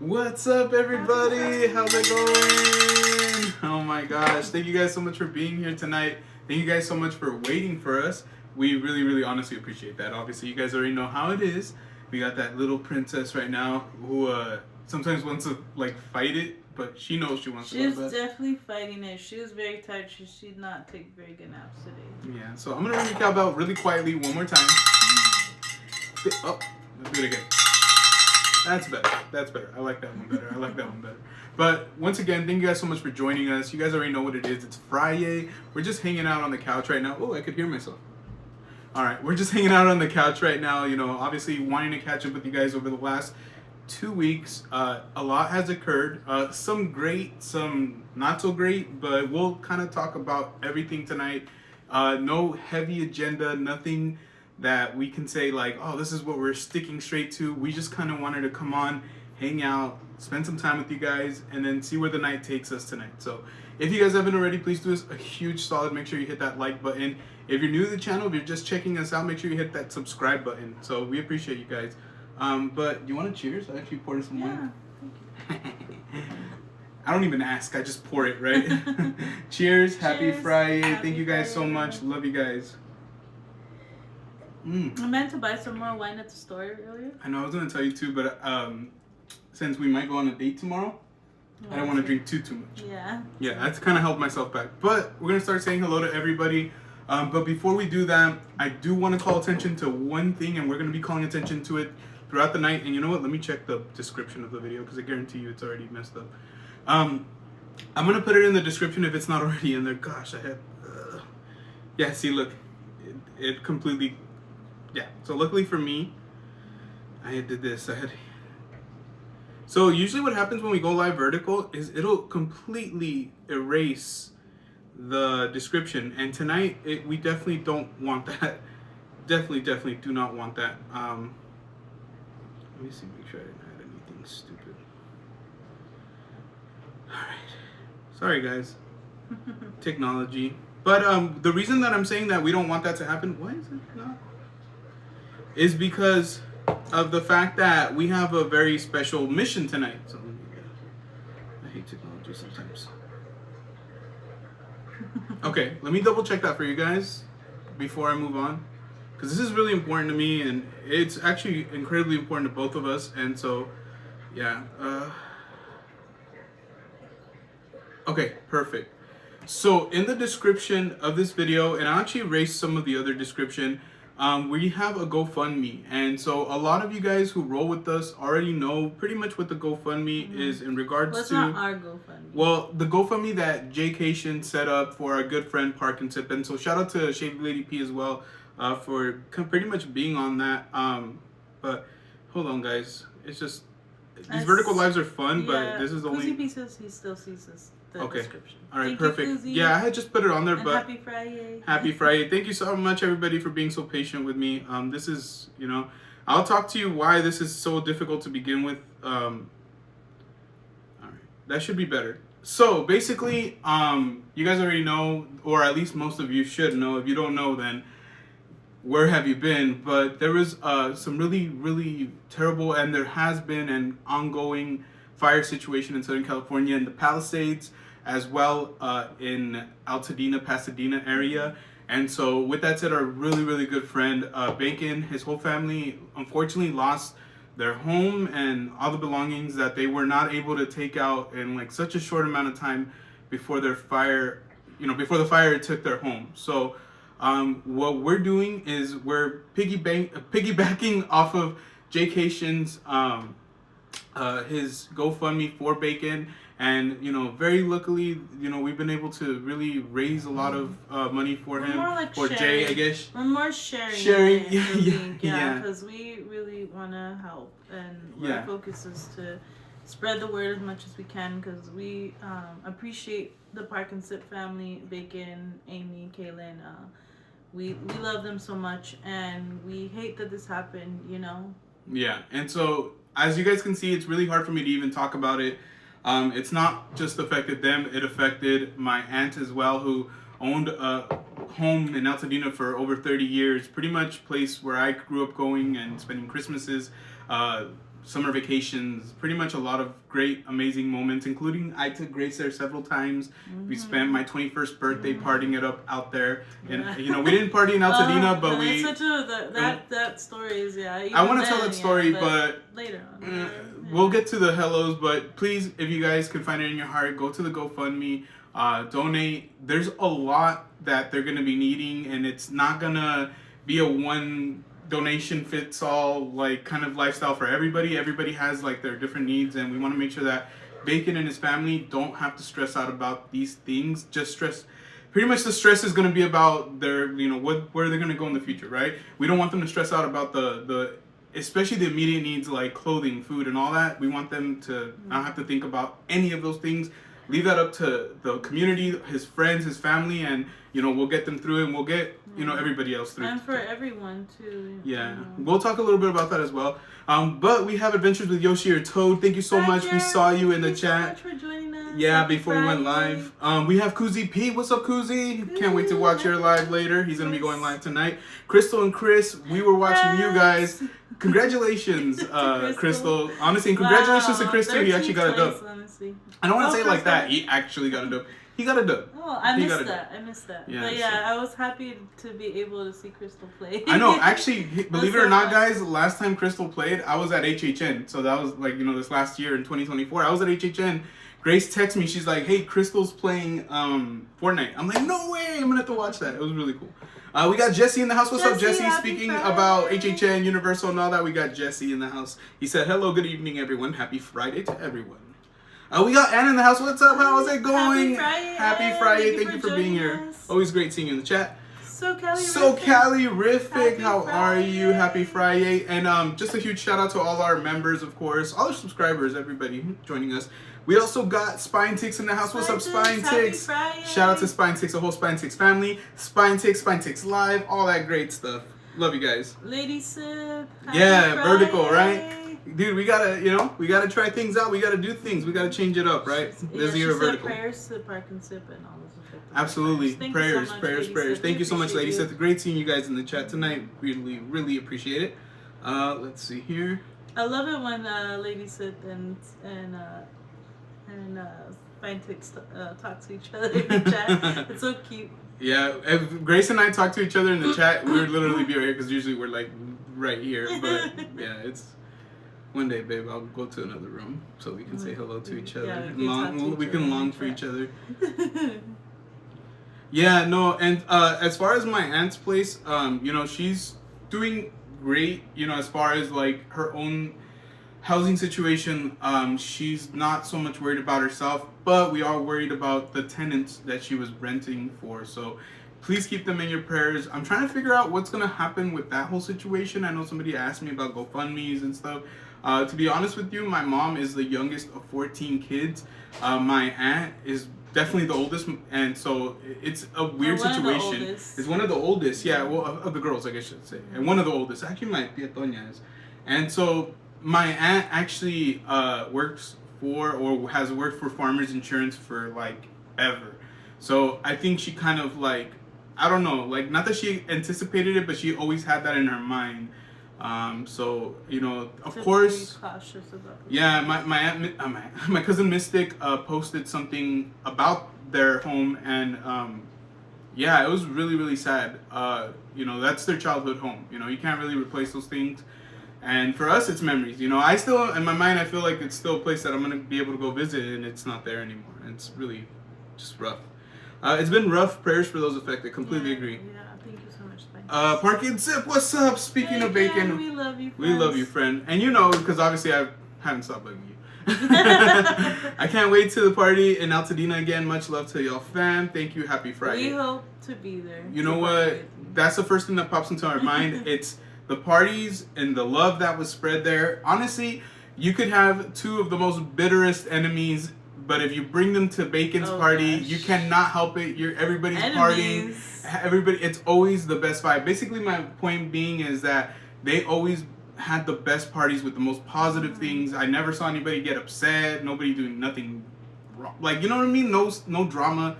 What's up, everybody? How's it going? Oh my gosh, thank you guys so much for being here tonight. Thank you guys so much for waiting for us. We really, really honestly appreciate that. Obviously, you guys already know how it is. We got that little princess right now who sometimes wants to like fight it, but she knows she wants to go to bed. She's definitely fighting it. She was very tired. She did not take very good naps today. Yeah, so I'm gonna ring the cowbell really quietly one more time. Oh, let's do it again. That's better. That's better. I like that one better. I like that one better. But once again, thank you guys so much for joining us. You guys already know what it is. It's Friyay. We're just hanging out on the couch right now. Oh, I could hear myself. All right, we're just hanging out on the couch right now. You know, obviously wanting to catch up with you guys over the last 2 weeks. A lot has occurred. Some great, some not so great, but we'll kind of talk about everything tonight. No heavy agenda, nothing that we can say like, oh, this is what we're sticking straight to. We just kind of wanted to come on, hang out, spend some time with you guys, and then see where the night takes us tonight. So if you guys haven't already, please do us a huge solid. Make sure you hit that like button. If you're new to the channel, if you're just checking us out, make sure you hit that subscribe button. So we appreciate you guys. But do you want to cheers? I actually poured some wine. Thank you. I don't even ask. I just pour it, right? Cheers. Happy Friday. Thank you guys so much. Love you guys. I meant to buy some more wine at the store earlier. I know I was going to tell you too, but since we might go on a date tomorrow, I don't want to drink too much. Yeah. Yeah, that's kind of held myself back. But we're going to start saying hello to everybody. But before we do that, I do want to call attention to one thing, and we're going to be calling attention to it throughout the night. And you know what? Let me check the description of the video because I guarantee you it's already messed up. I'm going to put it in the description if it's not already in there. Gosh, I had... yeah, see, look. It completely... Yeah, so luckily for me, I did this. So usually what happens when we go live vertical is it'll completely erase the description. And tonight, we definitely don't want that. Definitely do not want that. Let me see, make sure I didn't add anything stupid. All right. Sorry, guys. Technology. But the reason that I'm saying that we don't want that to happen, why is it not? Is because of the fact that we have a very special mission tonight. So I hate technology sometimes. Okay, let me double check that for you guys before I move on, because this is really important to me, and it's actually incredibly important to both of us. And so, yeah. Okay, perfect. So in the description of this video, and I'll actually erase some of the other description, we have a GoFundMe. And so a lot of you guys who roll with us already know pretty much what the GoFundMe is in regards Well, it's to... not our GoFundMe. Well, the GoFundMe that Jay Cation set up for our good friend Park and Sip. And so shout out to Shady Lady P as well for pretty much being on that. But hold on, guys. It's just... These vertical lives are fun, but this is the only... Kuzi says he still sees us. Okay. Description. All right, Thank perfect. You, yeah, I had just put it on there, and but happy Friday. Happy Friday. Thank you so much, everybody, for being so patient with me. This is, you know, I'll talk to you why this is so difficult to begin with. All right, that should be better. So basically, you guys already know, or at least most of you should know. If you don't know, then where have you been? But there was some really, really terrible, and there has been an ongoing fire situation in Southern California in the Palisades. as well in Altadena, Pasadena area. And so, with that said, our really, really good friend Bacon, his whole family, unfortunately lost their home and all the belongings that they were not able to take out in like such a short amount of time before their fire, before the fire took their home. So, what we're doing is we're piggybacking off of Jaycation's his GoFundMe for Bacon, and very luckily, we've been able to really raise a lot of money for him, more like for sharing. Jay, I guess. We're more sharing, yeah, because we really want to help, and Yeah. our focus is to spread the word as much as we can, because we appreciate the Park and Sip family, Bacon, Amy, Kaylin. We love them so much, and we hate that this happened, Yeah, and so as you guys can see, it's really hard for me to even talk about it. It's not just affected them; it affected my aunt as well, who owned a home in Altadena for over 30 years. Pretty much place where I grew up going and spending Christmases, summer vacations. Pretty much a lot of great, amazing moments, including I took Grace there several times. Mm-hmm. We spent my 21st birthday partying it up out there, and we didn't party in Altadena, but we. Such that story is I want to tell that story, but later on. We'll get to the hellos, but please, if you guys can find it in your heart, go to the GoFundMe, donate. There's a lot that they're going to be needing, and it's not going to be a one donation fits all like kind of lifestyle for everybody. Everybody has like their different needs, and we want to make sure that Bacon and his family don't have to stress out about these things. Just stress. Pretty much the stress is going to be about their, where they're going to go in the future, right? We don't want them to stress out about the especially the immediate needs like clothing, food, and all that. We want them to not have to think about any of those things. Leave that up to the community, his friends, his family, and we'll get them through it, and we'll get everybody else through. And for everyone too. Yeah, we'll talk a little bit about that as well. But we have Adventures with Yoshi or Toad. Thank you so much. Jared. We saw you in the Thank chat. you so much for joining us. Yeah, Happy before we went Friday. live. We have Kuzi P. What's up, Kuzi? Can't wait to watch your live later. He's going to be going live tonight. Crystal and Chris, we were watching you guys. Congratulations, Crystal. Honestly, and congratulations to Crystal. He actually got a dub. Honestly. I don't want to say it like that. He actually got a dub. He got a dub. Oh, I missed that. Yeah, But yeah, I was happy to be able to see Crystal play. I know. Actually, believe it or so not, fun. guys, last time Crystal played, I was at HHN. So that was like, this last year in 2024. I was at HHN. Grace texted me. She's like, hey, Crystal's playing Fortnite. I'm like, no way. I'm going to have to watch that. It was really cool. We got Jesse in the house. What's up, Jesse? Speaking Friday. about HHN, Universal, and all that, we got Jesse in the house. He said, hello, good evening, everyone. Happy Friday to everyone. We got Anna in the house. What's up? How is it going? Happy Friday. Thank you for being here. Us. Always great seeing you in the chat. So Calibrific, Happy how are you? Friday. Happy Friday. And just a huge shout out to all our members, of course, all our subscribers, everybody joining us. We also got Spine Ticks in the house. What's up, Spine Ticks? Shout out to Spine Ticks, the whole Spine Ticks family. Spine Ticks Live, all that great stuff. Love you guys. Lady Sip. Yeah, vertical, right? Dude, we gotta try things out. We gotta do things. We gotta change it up, right? This year vertical. Prayers to Park and Sip and all those affected. Absolutely. Prayers. Thank you so much, ladies. Lady It's great seeing you guys in the chat tonight. Really, really appreciate it. Let's see here. I love it when Lady Sip and Fine Ticks talk to each other in the chat. It's so cute. Yeah, if Grace and I talk to each other in the chat, we would literally be right here because usually we're like right here. But yeah, it's one day, babe. I'll go to another room so we can say hello to each other. Yeah, we can long for each other. Yeah, no, and as far as my aunt's place, she's doing great. As far as like her own housing situation, she's not so much worried about herself, but we are worried about the tenants that she was renting for. So please keep them in your prayers. I'm trying to figure out what's gonna happen with that whole situation. I know somebody asked me about GoFundMe's and stuff. To be honest with you, my mom is the youngest of 14 kids. My aunt is definitely the oldest, and so it's a weird situation. It's one of the oldest, yeah, well, of the girls, I guess I should say, and one of the oldest. Actually, my tia Tonya is, and so my aunt actually works for or has worked for Farmers Insurance for like ever. So I think she kind of like, I don't know, like not that she anticipated it, but she always had that in her mind. So of To course, be cautious about it. yeah, my cousin Mystic posted something about their home, and yeah, it was really really sad. That's their childhood home. You can't really replace those things. And for us, it's memories. I still, in my mind, I feel like it's still a place that I'm gonna be able to go visit, and it's not there anymore. And it's really just rough. It's been rough. Prayers for those affected. Completely agree. Yeah, thank you so much, Spike. Park and Sip, what's up? Speaking of bacon, we love you. we love you, friend. And because obviously I haven't stopped loving you. I can't wait to the party in Altadena again. Much love to y'all, fam. Thank you. Happy Friday. We hope to be there. You know what? That's the first thing that pops into our mind. It's the parties and the love that was spread there. Honestly, you could have two of the most bitterest enemies, but if you bring them to Bacon's party, you cannot help it. Everybody's partying. Everybody, it's always the best vibe. Basically, my point being is that they always had the best parties with the most positive things. I never saw anybody get upset. Nobody doing nothing wrong. Like, you know what I mean? No drama.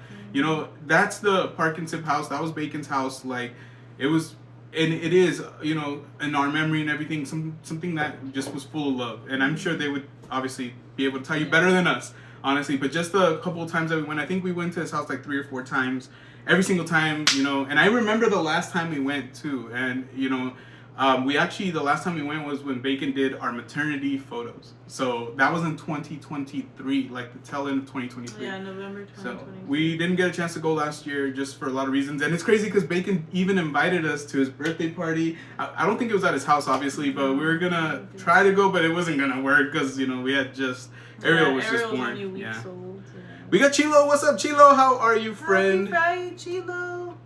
That's the Park and Sip house. That was Bacon's house. Like, it was. And it is, in our memory and everything, something that just was full of love. And I'm sure they would obviously be able to tell you better than us, honestly. But just a couple of times that we went, I think we went to his house like 3 or 4 times. Every single time, And I remember the last time we went too. And, the last time we went was when Bacon did our maternity photos. So that was in 2023, like the tail end of 2023. Yeah, November 2023. So we didn't get a chance to go last year just for a lot of reasons. And it's crazy because Bacon even invited us to his birthday party. I don't think it was at his house, obviously, but we were going to try to go, but it wasn't going to work because, we had Ariel was just born. Only weeks yeah. old, We got Chilo. What's up, Chilo? How are you, friend? Happy Friday, Chilo.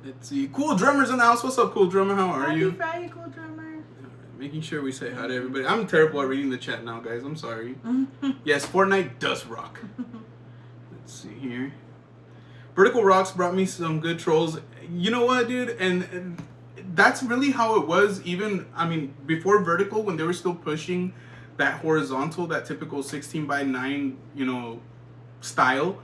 Let's see. Cool Drummer's in the house. What's up, Cool Drummer? How are you? Happy Friday, Cool Drummer. Making sure we say hi to everybody. I'm terrible at reading the chat now, guys. I'm sorry. Yes, Fortnite does rock. Let's see here. Vertical Rocks brought me some good trolls. You know what, dude? And that's really how it was. Even, before Vertical, when they were still pushing that horizontal, that typical 16:9, style.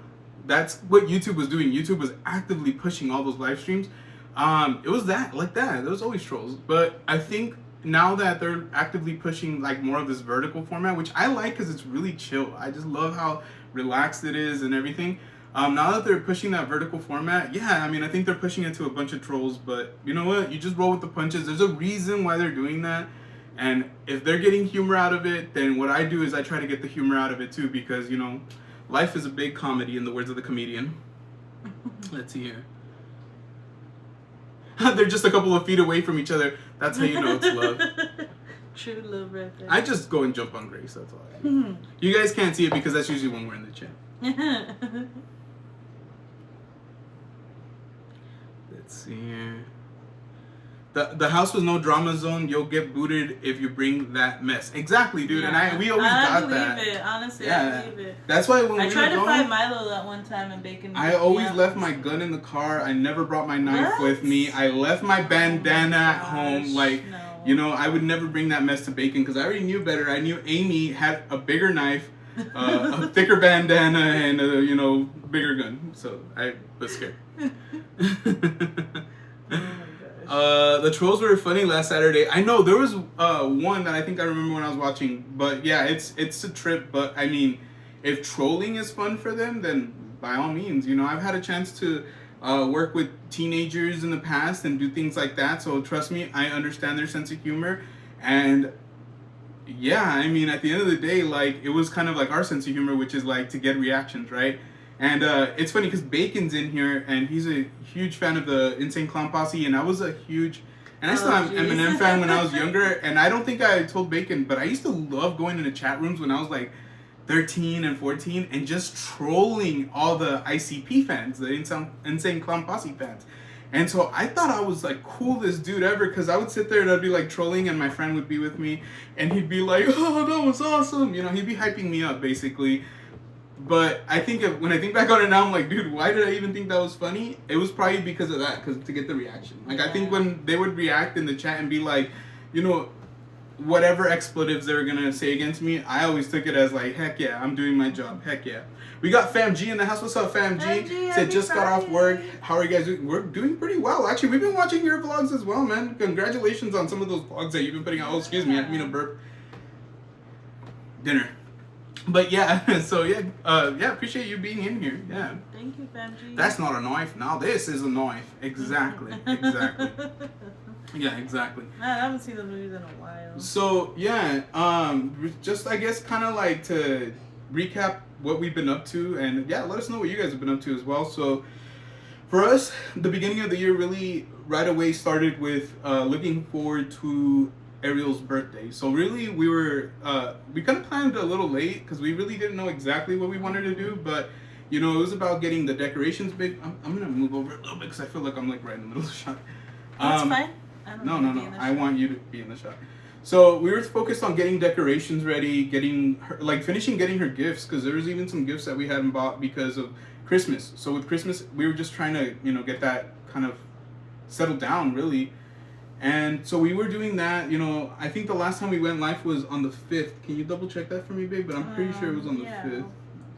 That's what YouTube was doing. YouTube was actively pushing all those live streams. It was like that. There was always trolls. But I think now that they're actively pushing like more of this vertical format, which I like because it's really chill. I just love how relaxed it is and everything. Now that they're pushing that vertical format, yeah, I think they're pushing it to a bunch of trolls. But you know what? You just roll with the punches. There's a reason why they're doing that. And if they're getting humor out of it, then what I do is I try to get the humor out of it too, because, life is a big comedy, in the words of the comedian. Let's see here. They're just a couple of feet away from each other. That's how you know it's love. True love right there. I just go and jump on Grace, that's all I do. You guys can't see it because that's usually when we're in the chat. Let's see here. The house was no drama zone. You'll get booted if you bring that mess. Exactly, dude. Yeah. And we always got that. I believe it. Honestly, yeah. I believe it. That's why when I tried to find Milo that one time and Bacon. I always left my gun in the car. I never brought my knife with me. I left my bandana at home. Like, I would never bring that mess to Bacon because I already knew better. I knew Amy had a bigger knife, a thicker bandana, and a bigger gun. So I was scared. The trolls were funny last Saturday. I know there was one that I think I remember when I was watching, but yeah, it's a trip. But if trolling is fun for them, then by all means, I've had a chance to work with teenagers in the past and do things like that. So trust me, I understand their sense of humor, and yeah, at the end of the day, like it was kind of like our sense of humor, which is like to get reactions, right? And it's funny because Bacon's in here, and he's a huge fan of the Insane Clown Posse, and I was a huge, and I still am Eminem fan when I was younger, and I don't think I told Bacon, but I used to love going into chat rooms when I was like 13 and 14 and just trolling all the ICP fans, the Insane Clown Posse fans. And so I thought I was like coolest dude ever because I would sit there and I'd be like trolling and my friend would be with me and he'd be like, oh, that was awesome. He'd be hyping me up basically. But I think when I think back on it now, I'm like, dude, why did I even think that was funny? It was probably because of that, to get the reaction. Like, I think when they would react in the chat and be like, whatever expletives they were gonna say against me, I always took it as like, heck yeah, I'm doing my job. Heck yeah. We got Fam G in the house. What's up, Fam G? Said just got off work. How are you guys doing? We're doing pretty well. Actually, we've been watching your vlogs as well, man. Congratulations on some of those vlogs that you've been putting out. Oh, excuse me, I didn't mean to burp. Dinner. But yeah, so yeah, appreciate you being in here. Yeah. Thank you, Fam G. That's not a knife. Now this is a knife. Exactly. Exactly. Yeah, exactly. I haven't seen the movies in a while. So yeah, just I guess kind of like to recap what we've been up to, and yeah, let us know what you guys have been up to as well. So for us, the beginning of the year really right away started with looking forward to Ariel's birthday. So really, we kind of planned a little late because we really didn't know exactly what we wanted to do, but you know, it was about getting the decorations big. I'm gonna move over a little bit because I feel like I'm like right in the middle of the shot. That's fine. No. I want you to be in the shot. So we were focused on getting decorations ready, getting her, finishing getting her gifts, because there was even some gifts that we hadn't bought because of Christmas. So with Christmas, we were just trying to, get that kind of settled down, really. And so we were doing that. I think the last time we went live was on the 5th. Can you double check that for me, babe? But I'm pretty sure it was on the 5th.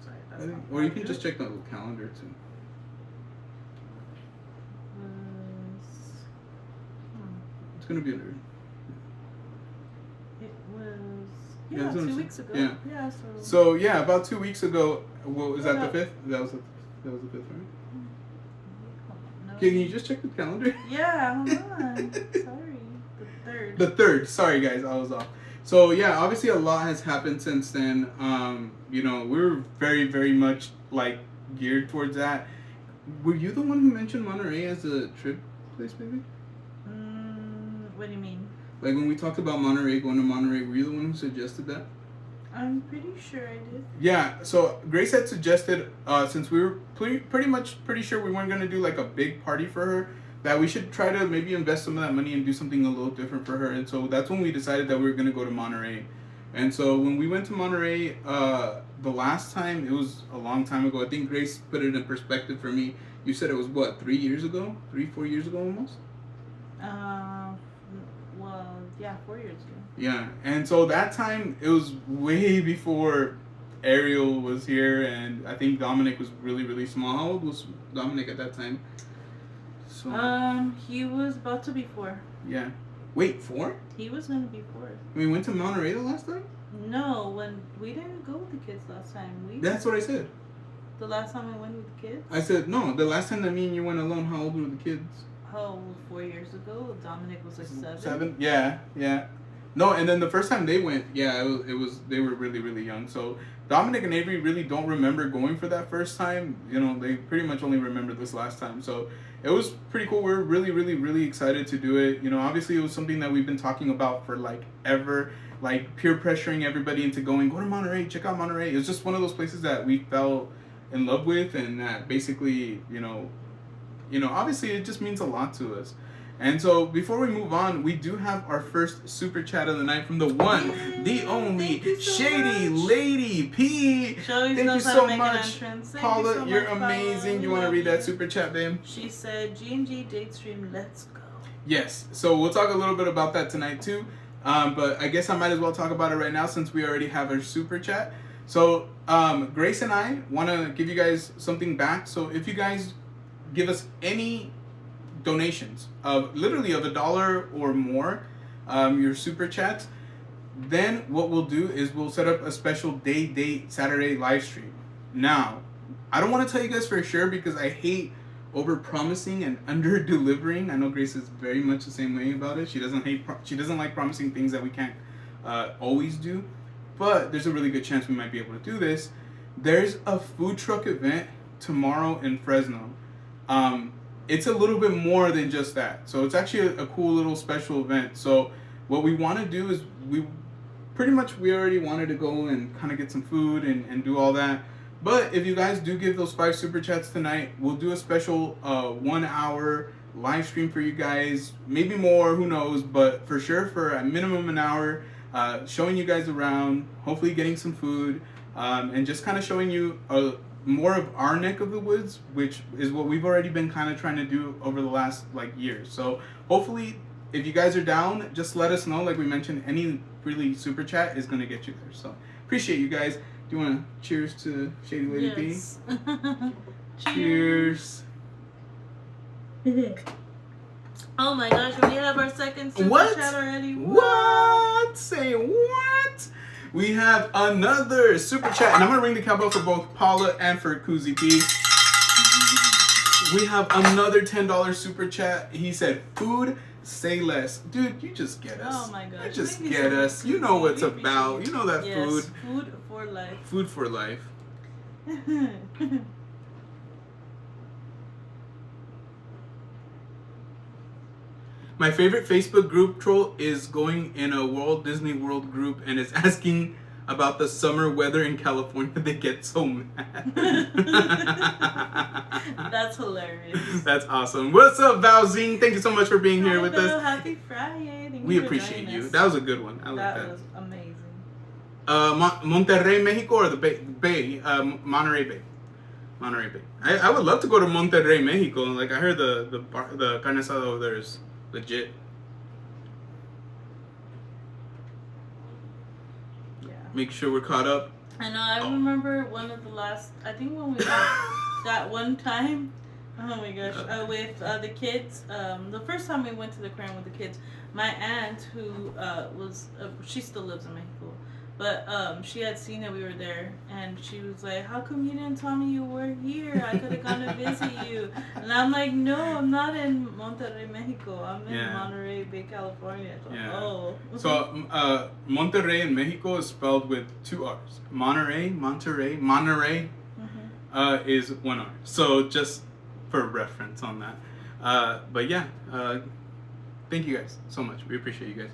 Sorry, or you can just check the calendar too. It's gonna be under. It was 2 weeks ago. Yeah. Yeah. So yeah, about 2 weeks ago. Well, was that the 5th? That was the 5th, right? No. Can you just check the calendar? Yeah. Hold on. Sorry. The 3rd. The 3rd. Sorry, guys, I was off. So yeah, obviously a lot has happened since then. We're very, very much geared towards that. Were you the one who mentioned Monterey as a trip place, baby? What do you mean? When we talked about Monterey, going to Monterey, were you the one who suggested that? I'm pretty sure I did. Yeah, so Grace had suggested, since we were pretty sure we weren't going to do a big party for her, that we should try to maybe invest some of that money and do something a little different for her. And so that's when we decided that we were going to go to Monterey. And so when we went to Monterey, the last time, it was a long time ago. I think Grace put it in perspective for me. You said it was, 3 years ago? 4 years ago almost? Well, yeah, 4 years ago. Yeah, and so that time, it was way before Ariel was here, and I think Dominic was really, really small. How old was Dominic at that time? So, he was about to be 4. Yeah. Wait, 4? He was going to be 4. We went to Monterey the last time? No, when we didn't go with the kids last time. That's what I said. The last time we went with the kids? I said, no, the last time that me and you went alone, how old were the kids? Oh, 4 years ago. Dominic was 7. 7? Yeah. No, and then the first time they went, it was they were really, really young. So Dominic and Avery really don't remember going for that first time. They pretty much only remember this last time. So it was pretty cool. We're really, really, really excited to do it. Obviously it was something that we've been talking about for ever, peer pressuring everybody into going, go to Monterey, check out Monterey. It was just one of those places that we fell in love with, and that basically, obviously it just means a lot to us. And so before we move on, we do have our first super chat of the night from the one, the only, Shady Lady P. Thank you so much. Paula, you're amazing. You want to read that super chat, babe? She said, G&G date stream, let's go. Yes. So we'll talk a little bit about that tonight too. But I guess I might as well talk about it right now since we already have our super chat. So Grace and I want to give you guys something back. So if you guys give us any donations of literally of $1 or more, your super chats, then what we'll do is we'll set up a special date Saturday live stream. Now, I don't want to tell you guys for sure because I hate over promising and under delivering. I know Grace is very much the same way about it. She doesn't like promising things that we can't always do. But there's a really good chance we might be able to do this. There's a food truck event tomorrow in Fresno. It's a little bit more than just that. So it's actually a cool little special event. So what we want to do is we already wanted to go and kind of get some food and do all that. But if you guys do give those 5 super chats tonight, we'll do a special 1 hour live stream for you guys. Maybe more, who knows, but for sure for a minimum an hour, showing you guys around, hopefully getting some food, and just kind of showing you more of our neck of the woods, which is what we've already been kind of trying to do over the last years. So hopefully if you guys are down, just let us know. Like we mentioned, any really super chat is gonna get you there. So appreciate you guys. Do you want to cheers to Shady Lady Yes. B? Cheers. Oh my gosh, we have our second super What? chat already. What? Say what? We have another super chat, and I'm gonna ring the cowbell for both Paula and for Kuzi P. We have another $10 super chat. He said, "Food, say less." Dude, you just get us. Oh my gosh. You just Thank get so much, us. You know Kuzi. what's We about. appreciate You know that Yes, food. food for life. Food for life. My favorite Facebook group troll is going in a Walt Disney World group and is asking about the summer weather in California. They get so mad. That's hilarious. That's awesome. What's up, Valzine? Thank you so much for being here Hi, with Val. us. Happy Friday. Thank We you for appreciate joining you. us. That was a good one. I like That that. was amazing. Monterrey, Mexico, or the Bay? Monterey Bay. Monterey Bay. I would love to go to Monterrey, Mexico. Like I heard the carne asada over there is legit. Yeah. Make sure we're caught up. I know. I remember one of the last. I think when we went that one time. Oh my gosh! With the kids. The first time we went to the Crown with the kids, my aunt who was she still lives in Mexico, but she had seen that we were there, and she was like, "How come you didn't tell me you were here? I could have gone to visit you." And I'm like, "No, I'm not in Monterrey, Mexico. I'm in Monterey Bay, California." So, Yeah. Oh. So Monterrey in Mexico is spelled with 2 R's. Monterey is 1 R. So just for reference on that. But yeah, thank you guys so much. We appreciate you guys.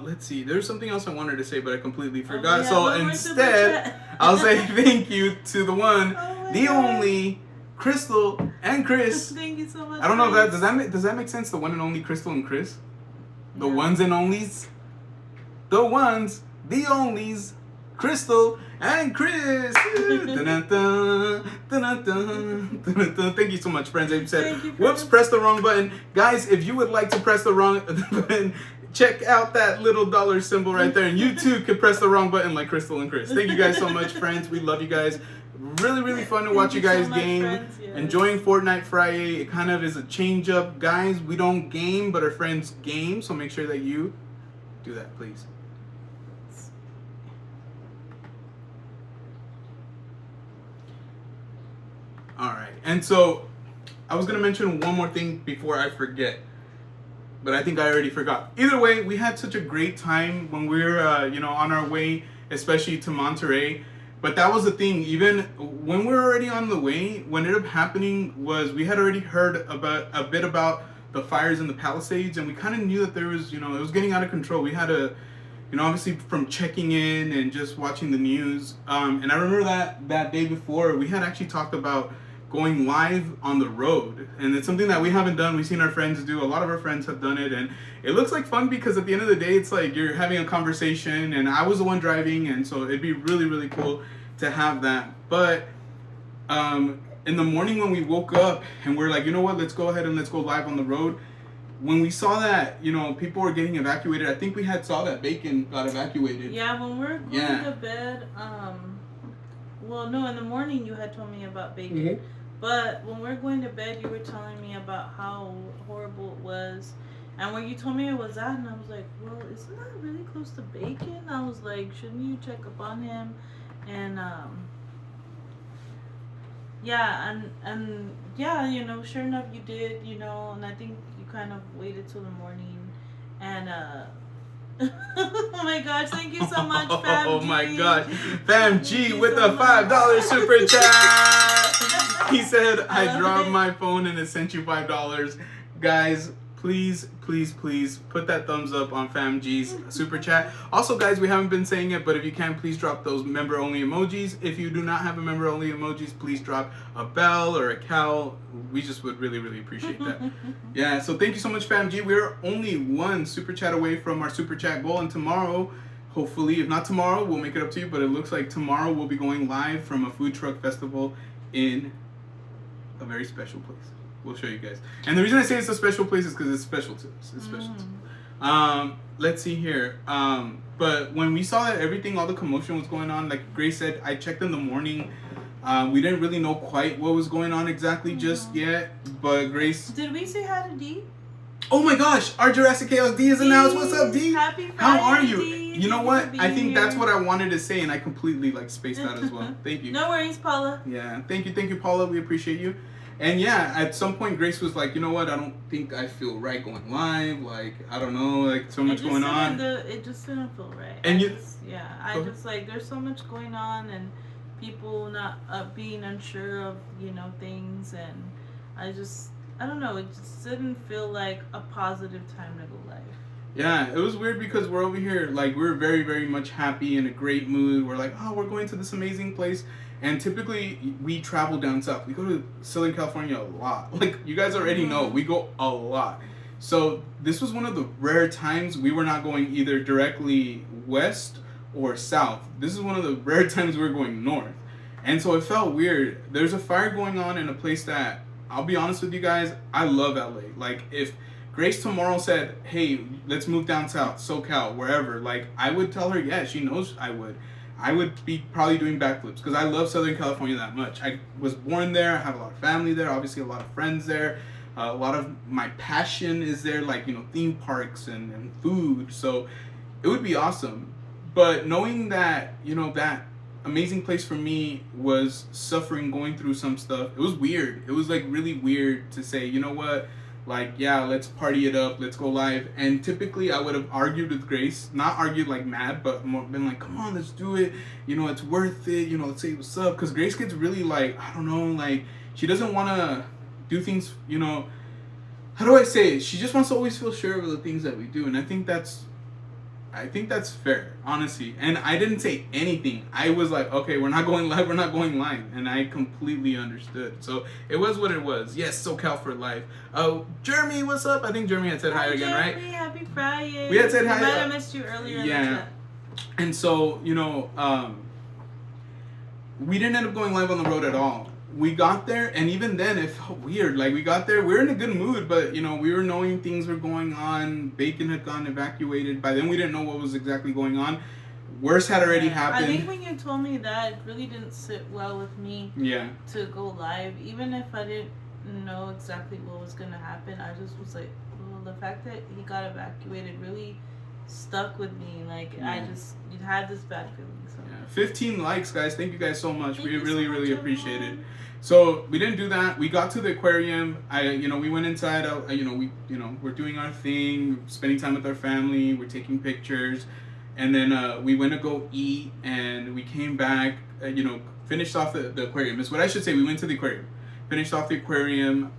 Let's see. There's something else I wanted to say, but I completely forgot. yeah, So one more instead, I'll say thank you to the one, Oh my the God. only, Crystal and Chris. Thank you so much. I don't know if Chris. does that make sense? The one and only Crystal and Chris, the Yeah. ones and onlys, the ones, the onlys, Crystal and Chris. Dun-dun-dun, dun-dun-dun, dun-dun-dun. Thank you so much, friends. I said, Thank you, whoops, friends. press the wrong button. Guys, if you would like to press the wrong button, check out that little dollar symbol right there, and you too can press the wrong button like Crystal and Chris. Thank you guys so much, friends. We love you guys. Really, really fun to watch you guys so much, game. friends. Yes. Enjoying Fortnite Friday. It kind of is a change up. Guys, we don't game, but our friends game, so make sure that you do that, please. Alright, and so I was going to mention one more thing before I forget, but I think I already forgot. Either way, we had such a great time when we were, on our way, especially to Monterey. But that was the thing. Even when we were already on the way, what ended up happening was we had already heard about a bit about the fires in the Palisades, and we kind of knew that there was, it was getting out of control. We had a, obviously from checking in and just watching the news. And I remember that day before, we had actually talked about going live on the road, and it's something that we haven't done. We've seen our friends do. A lot of our friends have done it, and it looks like fun because at the end of the day, it's like you're having a conversation, and I was the one driving, and so it'd be really, really cool to have that. But in the morning when we woke up and we're like, you know what, let's go ahead and let's go live on the road. When we saw that, people were getting evacuated, I think we had saw that Bacon got evacuated. Yeah, when we're going to bed, well, no, in the morning you had told me about Bacon. Mm-hmm. But when we're going to bed, you were telling me about how horrible it was. And when you told me it was at, and I was like, well, isn't that really close to Bacon? I was like, shouldn't you check up on him? And, yeah, and yeah, sure enough you did, and I think you kind of waited till the morning. And, oh my gosh, thank you so much, Fam Oh G. my gosh. Fam G you with so a much. $5 super chat. He said, I love dropped it. my phone and it sent you $5. Guys, please put that thumbs up on Fam G's super chat. Also, guys, we haven't been saying it, but if you can, please drop those member only emojis. If you do not have a member only emojis, please drop a bell or a cow. We just would really, really appreciate that. Yeah, so thank you so much, Fam G. We're only one super chat away from our super chat goal, and tomorrow, hopefully, if not tomorrow, we'll make it up to you, but it looks like tomorrow we'll be going live from a food truck festival in a very special place. We'll show you guys. And the reason I say it's a special place is because it's special to us. It's special to us. Let's see here. But when we saw that everything, all the commotion was going on, like Grace said, I checked in the morning. We didn't really know quite what was going on exactly just yet. But Grace... Did we say hi to D? Oh my gosh, our Jurassic Chaos D is announced. What's up, D? Happy Friday, how are you? D. You know what? I think here. that's what I wanted to say, and I completely like spaced out as well. Thank you. No worries, Paula. Yeah, thank you, Paula. We appreciate you. And yeah, at some point, Grace was like, you know what? I don't think I feel right going live. Like, I don't know, like so much going on. It just didn't feel right. And I just like there's so much going on, and people not being unsure of things, and I don't know. It just didn't feel like a positive time to go live. Yeah, it was weird because we're over here, like, we're very, very much happy, in a great mood. We're like, oh, we're going to this amazing place. And typically, we travel down south. We go to Southern California a lot. Like, you guys already know, we go a lot. So, this was one of the rare times we were not going either directly west or south. This is one of the rare times we were going north. And so, it felt weird. There's a fire going on in a place that, I'll be honest with you guys, I love LA. Like, if Grace tomorrow said, hey, let's move down south, SoCal, wherever, like, I would tell her, yeah, she knows I would. I would be probably doing backflips because I love Southern California that much. I was born there. I have a lot of family there, obviously a lot of friends there. A lot of my passion is there, like, theme parks and food. So it would be awesome. But knowing that, that amazing place for me was suffering, going through some stuff, it was weird. It was, like, really weird to say, you know what? Like, yeah, let's party it up, let's go live. And typically I would have argued with Grace, not argued like mad, but more been like, come on, let's do it. It's worth it. Let's say what's up. Because Grace gets really like, I don't know, like, she doesn't want to do things, how do I say it? She just wants to always feel sure of the things that we do. And I think that's fair, honestly. And I didn't say anything. I was like, okay, we're not going live. And I completely understood. So it was what it was. Yes, SoCal for life. Oh, Jeremy, what's up? I think Jeremy had said hi again, Jeremy, right? Happy Friday. We had said hi. I might have missed you earlier. Yeah. And so, we didn't end up going live on the road at all. We got there, and even then, it felt weird. Like, we got there, we were in a good mood, but, we were knowing things were going on. Bacon had gotten evacuated. By then, we didn't know what was exactly going on. Worse had already happened. I think when you told me that, it really didn't sit well with me to go live. Even if I didn't know exactly what was going to happen, I just was like, well, the fact that he got evacuated really stuck with me. Like, I just had this bad feeling. So. Yeah. 15 likes, guys. Thank you guys so much. We really, so much, really appreciate it. So we didn't do that. We got to the aquarium. We went inside. We're doing our thing, spending time with our family. We're taking pictures, and then we went to go eat, and we came back. Finished off the aquarium. Is what I should say. We went to the aquarium, finished off the aquarium.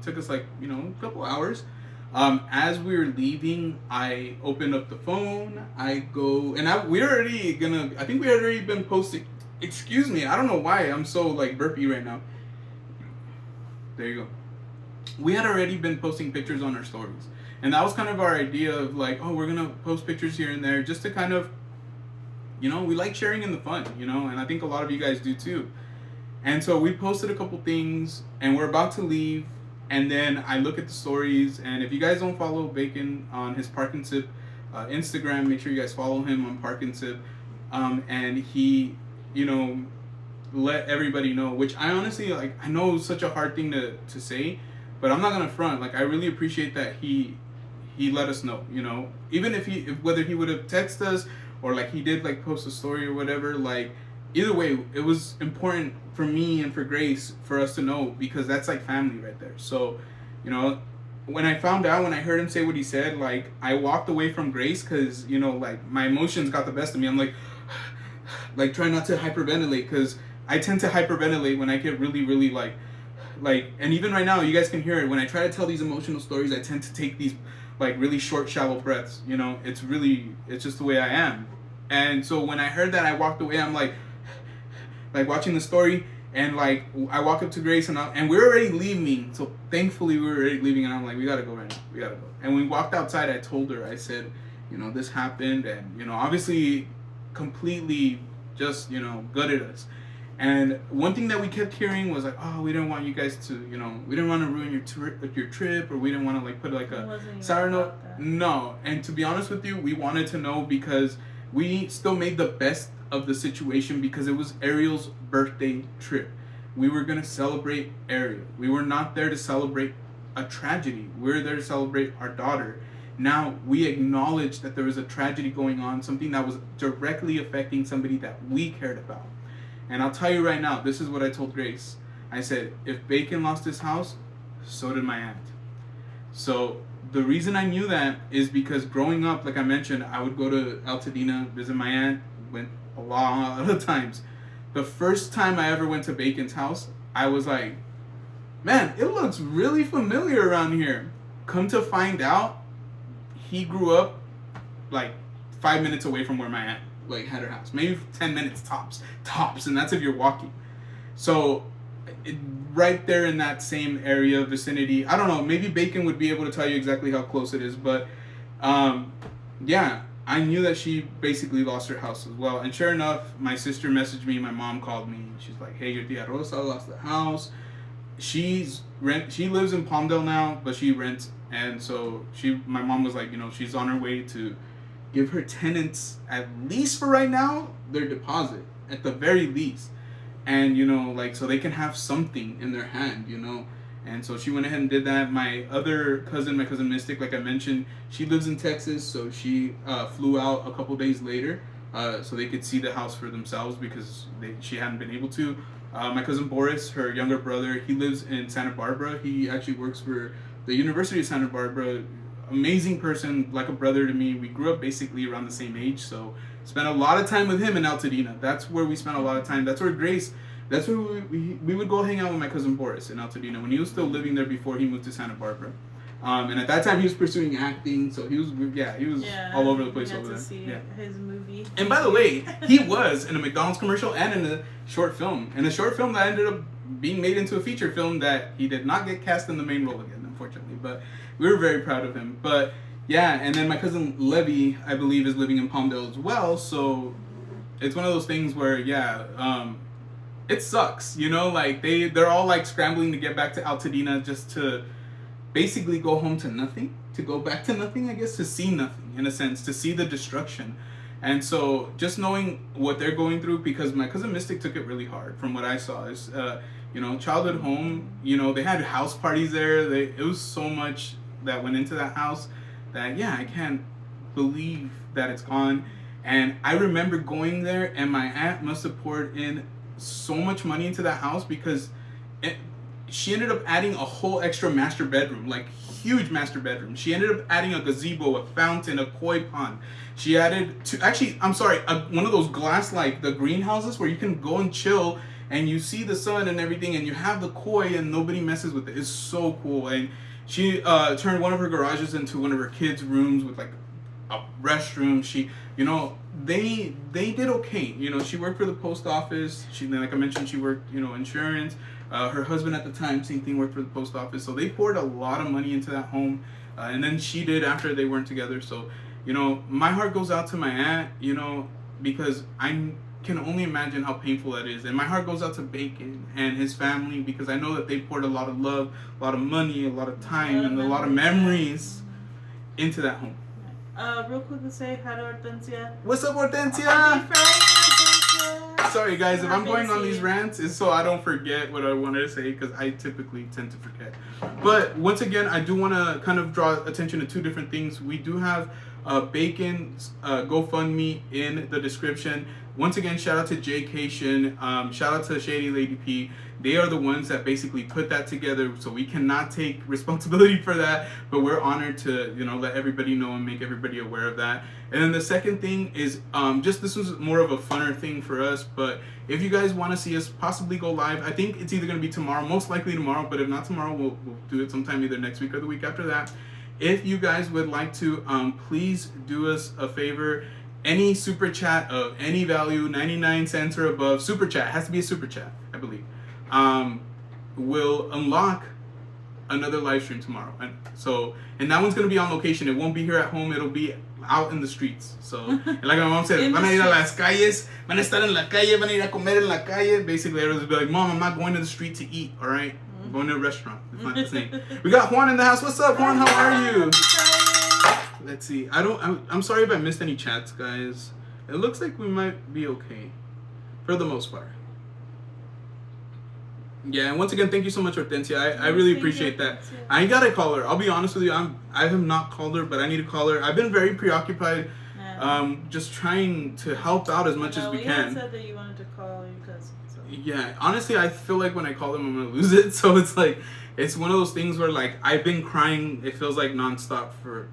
Took us like a couple hours. As we were leaving, I opened up the phone. I go, and I think we had already been posting. Excuse me, I don't know why I'm so like burpy right now. There you go. We had already been posting pictures on our stories. And that was kind of our idea of like, oh, we're going to post pictures here and there just to kind of, we like sharing in the fun, and I think a lot of you guys do too. And so we posted a couple things, and we're about to leave. And then I look at the stories, and if you guys don't follow Bacon on his Park and Sip Instagram, make sure you guys follow him on Park and Sip. And he, let everybody know, which I honestly, like, I know it's such a hard thing to say, but I'm not gonna front. Like, I really appreciate that he let us know, even if whether he would have texted us or like he did like post a story or whatever, like, either way, it was important for me and for Grace for us to know, because that's like family right there. So, when I heard him say what he said, like, I walked away from Grace because, like, my emotions got the best of me. I'm like trying not to hyperventilate, because I tend to hyperventilate when I get really, really like, and even right now, you guys can hear it. When I try to tell these emotional stories, I tend to take these like really short, shallow breaths. It's just the way I am. And so when I heard that, I walked away. I'm like watching the story, and like I walk up to Grace, and we're already leaving. So thankfully we were already leaving, and I'm like, we gotta go right now. We gotta go. And when we walked outside, I told her, I said, this happened, and obviously completely just gutted us. And one thing that we kept hearing was like, oh, we didn't want you guys to, we didn't want to ruin your trip, or we didn't want to like put like a sour note. No, and to be honest with you, we wanted to know because we still made the best of the situation because it was Ariel's birthday trip. We were gonna celebrate Ariel. We were not there to celebrate a tragedy. We were there to celebrate our daughter. Now we acknowledge that there was a tragedy going on, something that was directly affecting somebody that we cared about. And I'll tell you right now, this is what I told Grace. I said, if Bacon lost his house, so did my aunt. So the reason I knew that is because growing up, like I mentioned, I would go to Altadena, visit my aunt, went a lot of times. The first time I ever went to Bacon's house, I was like, man, it looks really familiar around here. Come to find out, he grew up like 5 minutes away from where my aunt like had her house, maybe 10 minutes tops, and that's if you're walking. So right there in that same area vicinity, I don't know, maybe Bacon would be able to tell you exactly how close it is, but yeah, I knew that she basically lost her house as well. And sure enough, my sister messaged me, my mom called me, she's like, hey, your tia Rosa lost the house. She lives in Palmdale now, but she rents, and so my mom was like, she's on her way to give her tenants, at least for right now, their deposit, at the very least. And, so they can have something in their hand, And so she went ahead and did that. My cousin Mystic, like I mentioned, she lives in Texas, so she flew out a couple days later so they could see the house for themselves because she hadn't been able to. My cousin Boris, her younger brother, he lives in Santa Barbara. He actually works for the University of Santa Barbara. Amazing person, like a brother to me. We grew up basically around the same age, so spent a lot of time with him in Altadena. That's where we spent a lot of time. That's where we would go hang out with my cousin Boris in Altadena when he was still living there before he moved to Santa Barbara. And at that time he was pursuing acting, so he was all over the place over there. See his movie. And by the way, he was in a McDonald's commercial and in a short film. And a short film that ended up being made into a feature film that he did not get cast in the main role again, unfortunately. But we were very proud of him. But yeah, and then my cousin Levy, I believe, is living in Palmdale as well. So it's one of those things where, it sucks, like they're all like scrambling to get back to Altadena just to basically go home to nothing, to go back to nothing, I guess, to see nothing, in a sense, to see the destruction. And so just knowing what they're going through, because my cousin Mystic took it really hard from what I saw. Is childhood home, they had house parties there. It was so much that went into that house that, I can't believe that it's gone. And I remember going there, and my aunt must have poured in so much money into that house because she ended up adding a whole extra master bedroom, like huge master bedroom. She ended up adding a gazebo, a fountain, a koi pond. She added one of those glass, like the greenhouses where you can go and chill and you see the sun and everything, and you have the koi and nobody messes with it. It's so cool. And she turned one of her garages into one of her kids' rooms with like a restroom. She, they did okay. She worked for the post office. Like I mentioned, she worked, insurance. Her husband at the time, same thing, worked for the post office. So they poured a lot of money into that home. And then she did after they weren't together. So, my heart goes out to my aunt, because I can only imagine how painful that is. And my heart goes out to Bacon and his family because I know that they poured a lot of love, a lot of money, a lot of time, and a lot of memories into that home. Real quick to say hi to Hortensia. What's up, Hortensia? Happy Friday, Hortensia. Sorry, guys, if I'm going on these rants, it's so I don't forget what I wanted to say because I typically tend to forget. But once again, I do want to kind of draw attention to two different things. We do have Bacon's GoFundMe in the description. Once again, shout out to Jaycation, shout out to Shady Lady P. They are the ones that basically put that together, so we cannot take responsibility for that, but we're honored to, let everybody know and make everybody aware of that. And then the second thing is, this was more of a funner thing for us, but if you guys want to see us possibly go live, I think it's either going to be tomorrow, most likely tomorrow, but if not tomorrow, we'll do it sometime either next week or the week after that. If you guys would like to, please do us a favor. Any super chat of any value, 99 cents or above, super chat, has to be a super chat, I believe, will unlock another live stream tomorrow. And that one's going to be on location. It won't be here at home. It'll be out in the streets. So, and like my mom said, van a ir a las calles, van a estar en la calle, van a ir a comer en la calle. Basically, everyone's be like, Mom, I'm not going to the street to eat, all right? I'm going to a restaurant. It's not the same. We got Juan in the house. What's up, Juan? How are you? Let's see. I'm sorry if I missed any chats, guys. It looks like we might be okay. For the most part. Yeah, and once again, thank you so much, Hortensia. I really appreciate that. I ain't gotta call her. I'll be honest with you. I have not called her, but I need to call her. I've been very preoccupied, just trying to help out as much as we can. You said that you wanted to call your cousin. So. Yeah, honestly, I feel like when I call them, I'm gonna lose it. So it's like, it's one of those things where like I've been crying. It feels like nonstop for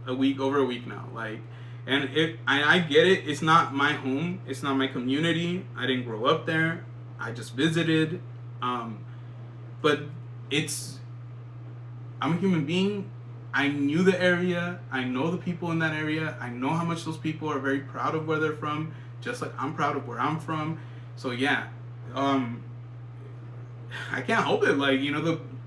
over a week now. Like, and I get it. It's not my home. It's not my community. I didn't grow up there. I just visited. But I'm a human being. I knew the area. I know the people in that area. I know how much those people are very proud of where they're from, just like I'm proud of where I'm from. So yeah, I can't help it. Like,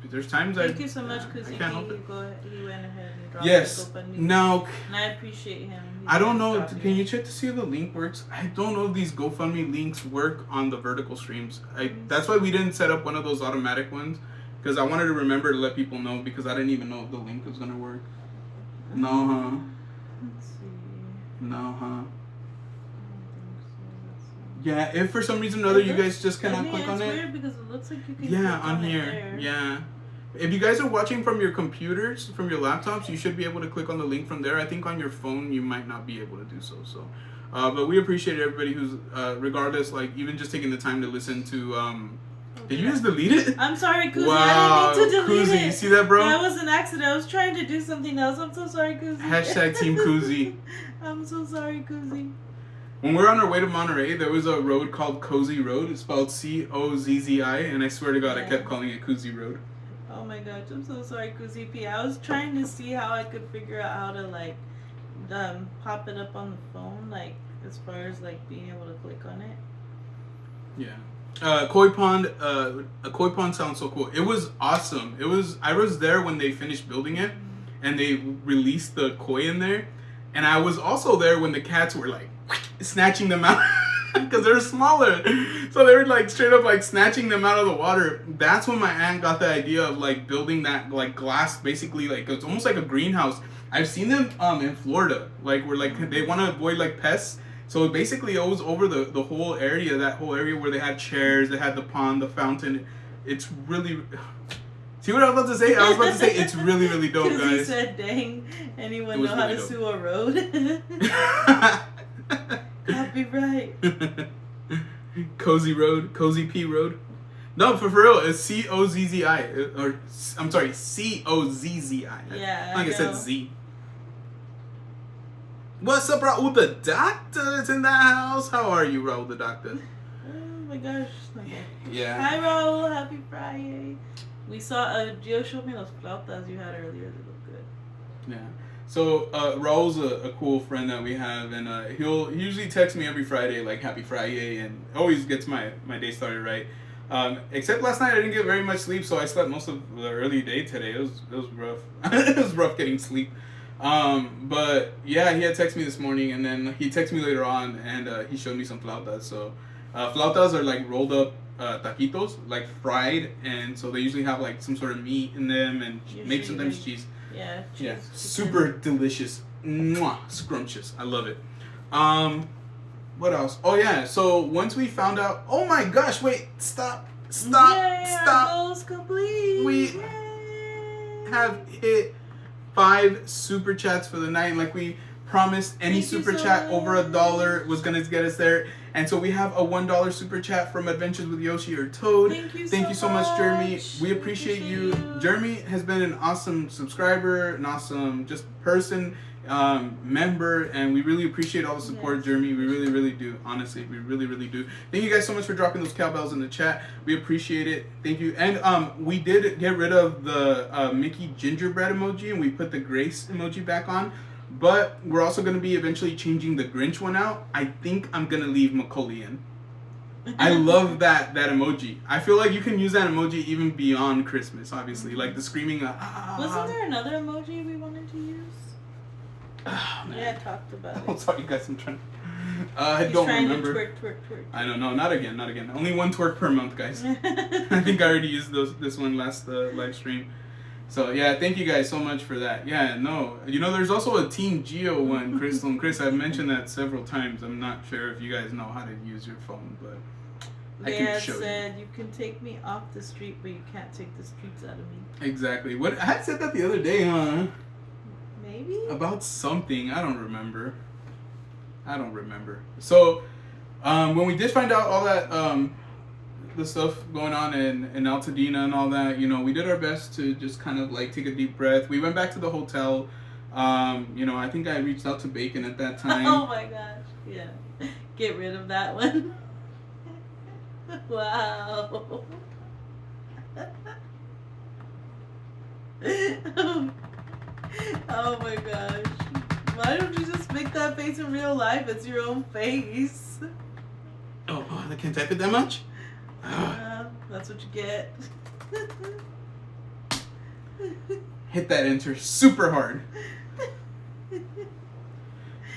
there's times Thank you so much, because he went ahead and dropped the GoFundMe. Now, and I appreciate him. I don't know. Can you check to see if the link works? I don't know if these GoFundMe links work on the vertical streams. That's why we didn't set up one of those automatic ones, because I wanted to remember to let people know, because I didn't even know if the link was gonna work. No, huh? Let's see. No, huh? Yeah, if for some reason or other you guys just cannot click on it. It's weird because it looks like you can click on here. There. Yeah. If you guys are watching from your computers, from your laptops, you should be able to click on the link from there. I think on your phone you might not be able to do so. So, but we appreciate everybody who's, regardless, like even just taking the time to listen to. Did you just delete it? I'm sorry, Kuzi. Wow, I didn't mean to delete it. You see that, bro? That was an accident. I was trying to do something else. I'm so sorry, Kuzi. Hashtag Team Kuzi. I'm so sorry, Kuzi. When we were on our way to Monterey, there was a road called Cozy Road. It's spelled Cozzi, and I swear to God, I kept calling it Kuzi Road. Oh my gosh, I'm so sorry, Kuzi P. I was trying to see how I could figure out how to like pop it up on the phone, like as far as like being able to click on it. Yeah. Koi Pond, a Koi Pond sounds so cool. It was awesome. I was there when they finished building it, and they released the koi in there, and I was also there when the cats were like snatching them out because they're smaller, so they were like straight up like snatching them out of the water. That's when my aunt got the idea of like building that like glass, basically like it's almost like a greenhouse. I've seen them in Florida, like where like they want to avoid like pests. So basically it was over the whole area, that whole area where they had chairs, they had the pond, the fountain. It's really... See what I was about to say? I was about to say it's really, really dope, guys. Because he said, dang, anyone know how to sue a road? Copyright. Cozy Road, Cozy P Road. No, for real, it's C-O-Z-Z-I. Or, I'm sorry, C-O-Z-Z-I. Yeah, I think it said Z. What's up, Raul the Doctor? It's in the house. How are you, Raul the Doctor? Oh my gosh. Okay. Yeah. Hi, Raul. Happy Friday. We saw, Gio showed me those flautas you had earlier. They look good. Yeah. So, Raul's a cool friend that we have, and he usually texts me every Friday, like, Happy Friday, and always gets my day started right. Except last night I didn't get very much sleep, so I slept most of the early day today. It was rough. It was rough getting sleep. But yeah, he had texted me this morning, and then he texted me later on, and he showed me some flautas. So flautas are like rolled up taquitos, like fried, and so they usually have like some sort of meat in them, and maybe sometimes cheese. Yeah, cheese. Yeah, super delicious. Mwah, scrumptious. I love it. What else? Oh yeah, so once we found out, oh my gosh, wait, stop. Our goal's complete. We have hit 5 super chats for the night, and like we promised, any super chat over $1 was gonna get us there. And so we have a $1 super chat from Adventures with Yoshi or Toad. Thank you so much, Jeremy. We appreciate you. Jeremy has been an awesome subscriber, an awesome just person, member, and we really appreciate all the support, Jeremy. We really, really do. Honestly, we really, really do. Thank you guys so much for dropping those cowbells in the chat. We appreciate it. Thank you. And we did get rid of the Mickey gingerbread emoji, and we put the Grace emoji back on. But we're also going to be eventually changing the Grinch one out. I think I'm going to leave Macaulay in. I love that emoji. I feel like you can use that emoji even beyond Christmas, obviously. Like the screaming... Wasn't there another emoji we wanted to use? Oh, man. Yeah, I talked about I'm it. sorry, guys. I'm trying. I He's don't trying remember. to twerk. I don't know. Not again. Not again. Only one twerk per month, guys. I think I already used this one last live stream. So yeah, thank you guys so much for that. Yeah, no, there's also a Team Geo one, Crystal and Chris. I've mentioned that several times. I'm not sure if you guys know how to use your phone, but They I can had show said you can take me off the street, but you can't take the streets out of me. Exactly. What I had said that the other day, huh? Maybe About something. I don't remember. So, when we did find out all that, the stuff going on in Altadena and all that, we did our best to just kind of like take a deep breath. We went back to the hotel. I think I reached out to Bacon at that time. Oh my gosh! Yeah, get rid of that one. Wow. Oh my gosh! Why don't you just make that face in real life? It's your own face. Oh, I can't type it that much? That's what you get. Hit that enter super hard.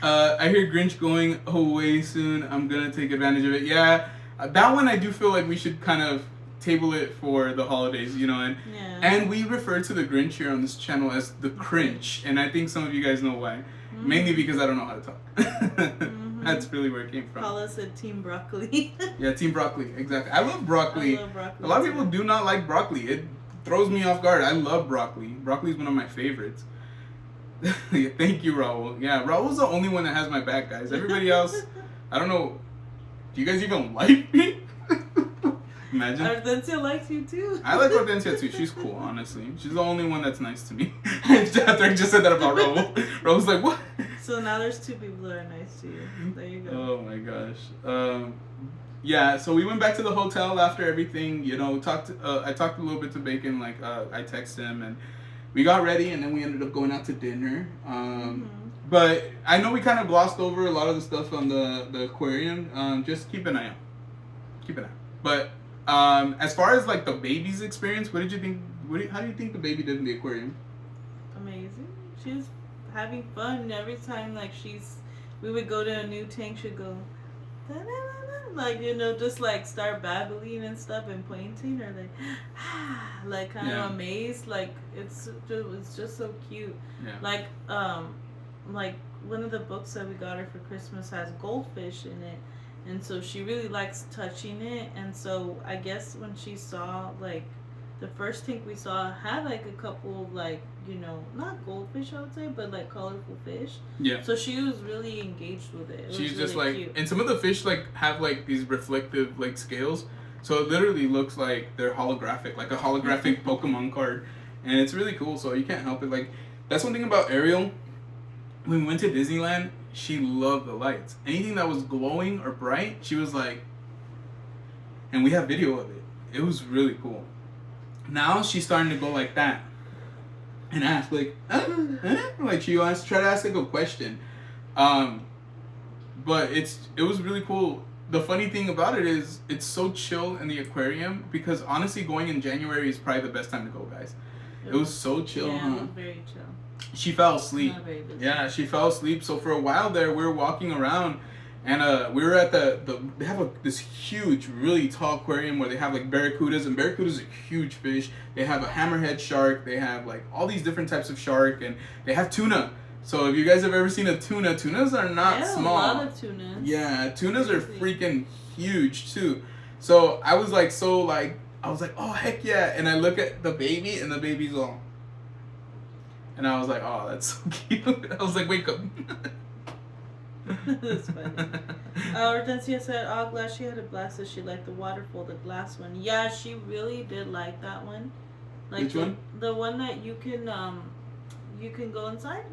I hear Grinch going away soon. I'm gonna take advantage of it. Yeah, that one I do feel like we should kind of table it for the holidays, and we refer to the Grinch here on this channel as the Crinch, and I think some of you guys know why. Mm-hmm. Mainly because I don't know how to talk. Mm-hmm. That's really where it came from. Call us a Team Broccoli. Yeah, Team Broccoli, exactly. I love broccoli. I love broccoli. A lot of people do not like broccoli. It throws me off guard. I love broccoli. Broccoli is one of my favorites. Thank you, Raul. Yeah, Raul's the only one that has my back, guys. Everybody else, I don't know. Do you guys even like me? Imagine. Hortensia likes you too. I like Hortensia too. She's cool, honestly. She's the only one that's nice to me. After I just said that about Raul, Raul's like, what? So now there's two people that are nice to you. There you go. Oh my gosh. Yeah, so we went back to the hotel after everything. I talked a little bit to Bacon. Like I texted him and we got ready, and then we ended up going out to dinner. But I know we kind of glossed over a lot of the stuff on the aquarium. Just keep an eye out. But as far as like the baby's experience, what did you think? How do you think the baby did in the aquarium? Amazing. She was having fun every time. Like we would go to a new tank. She'd go, like just like start babbling and stuff and pointing or like kind of amazed. Like it's just so cute. Yeah. Like one of the books that we got her for Christmas has goldfish in it. And so she really likes touching it. And so I guess when she saw, like, the first tank we saw had, like, a couple, like, not goldfish, I would say, but, like, colorful fish. Yeah. So she was really engaged with it. She's really just, like, cute. And some of the fish, like, have, like, these reflective, like, scales. So it literally looks like they're holographic, like a holographic Pokemon card. And it's really cool, so you can't help it. Like, that's one thing about Ariel. When we went to Disneyland, she loved the lights. Anything that was glowing or bright, she was like, and we have video of it. It was really cool. Now she's starting to go like that and ask like, like she wants to try to ask like a question. But it was really cool. The funny thing about it is it's so chill in the aquarium because honestly, going in January is probably the best time to go, guys. It was so chill. Yeah, it was very chill. She fell asleep. Yeah, she fell asleep. So for a while there, we were walking around, and we were at they have this huge, really tall aquarium where they have like barracudas, and barracudas are huge fish. They have a hammerhead shark. They have like all these different types of shark, and they have tuna. So if you guys have ever seen a tuna, tunas are not small. A lot of tunas. Yeah, tunas are freaking huge too. So I was like, oh heck yeah! And I look at the baby, and the baby's all. And I was like, oh, that's so cute. I was like, wake up. That's funny. Hortensia said, oh, glad she had a blast that she liked the waterfall, the glass one. Yeah, she really did like that one. Like which one? The one that you can go inside.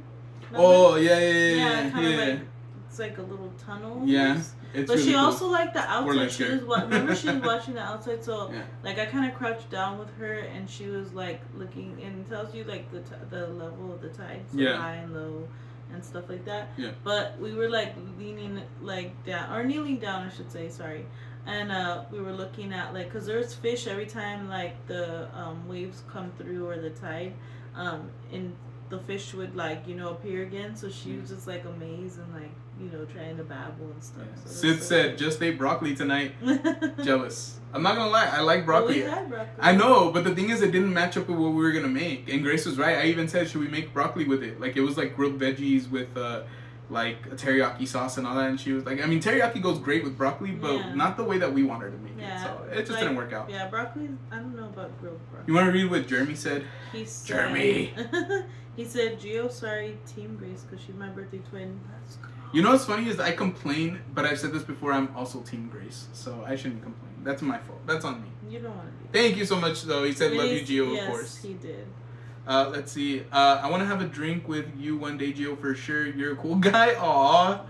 Remember? Oh, yeah. Kind of like, it's like a little tunnel. Yeah. But really she also liked the outside. She was remember she was watching the outside, so like I kind of crouched down with her, and she was like looking, and it tells you like the level of the tide, so high and low, and stuff like that. Yeah. But we were like leaning like down or kneeling down, I should say. Sorry. And we were looking at like, cause there's fish every time like the waves come through or the tide, and the fish would like appear again. So she was just like amazed and like trying to babble and stuff. Yeah. So Sid said, "Just ate broccoli tonight." Jealous. I'm not gonna lie, I like broccoli. Well, we had broccoli. I know, but the thing is, it didn't match up with what we were gonna make. And Grace was right. I even said, "Should we make broccoli with it?" Like it was like grilled veggies with like a teriyaki sauce and all that. And she was like, "I mean, teriyaki goes great with broccoli, but not the way that we wanted to make it." So it just didn't work out. Yeah, broccoli. I don't know about grilled broccoli. You want to read what Jeremy said? He said, Jeremy. He said, "Gio, sorry, Team Grace, because she's my birthday twin." That's cool. You know what's funny is I complain, but I've said this before. I'm also Team Grace, so I shouldn't complain. That's my fault. That's on me. You don't want to be. Thank you so much, though. He said, "Love you, Gio." Yes, of course. He did. Let's see. I want to have a drink with you one day, Gio, for sure. You're a cool guy. Aw.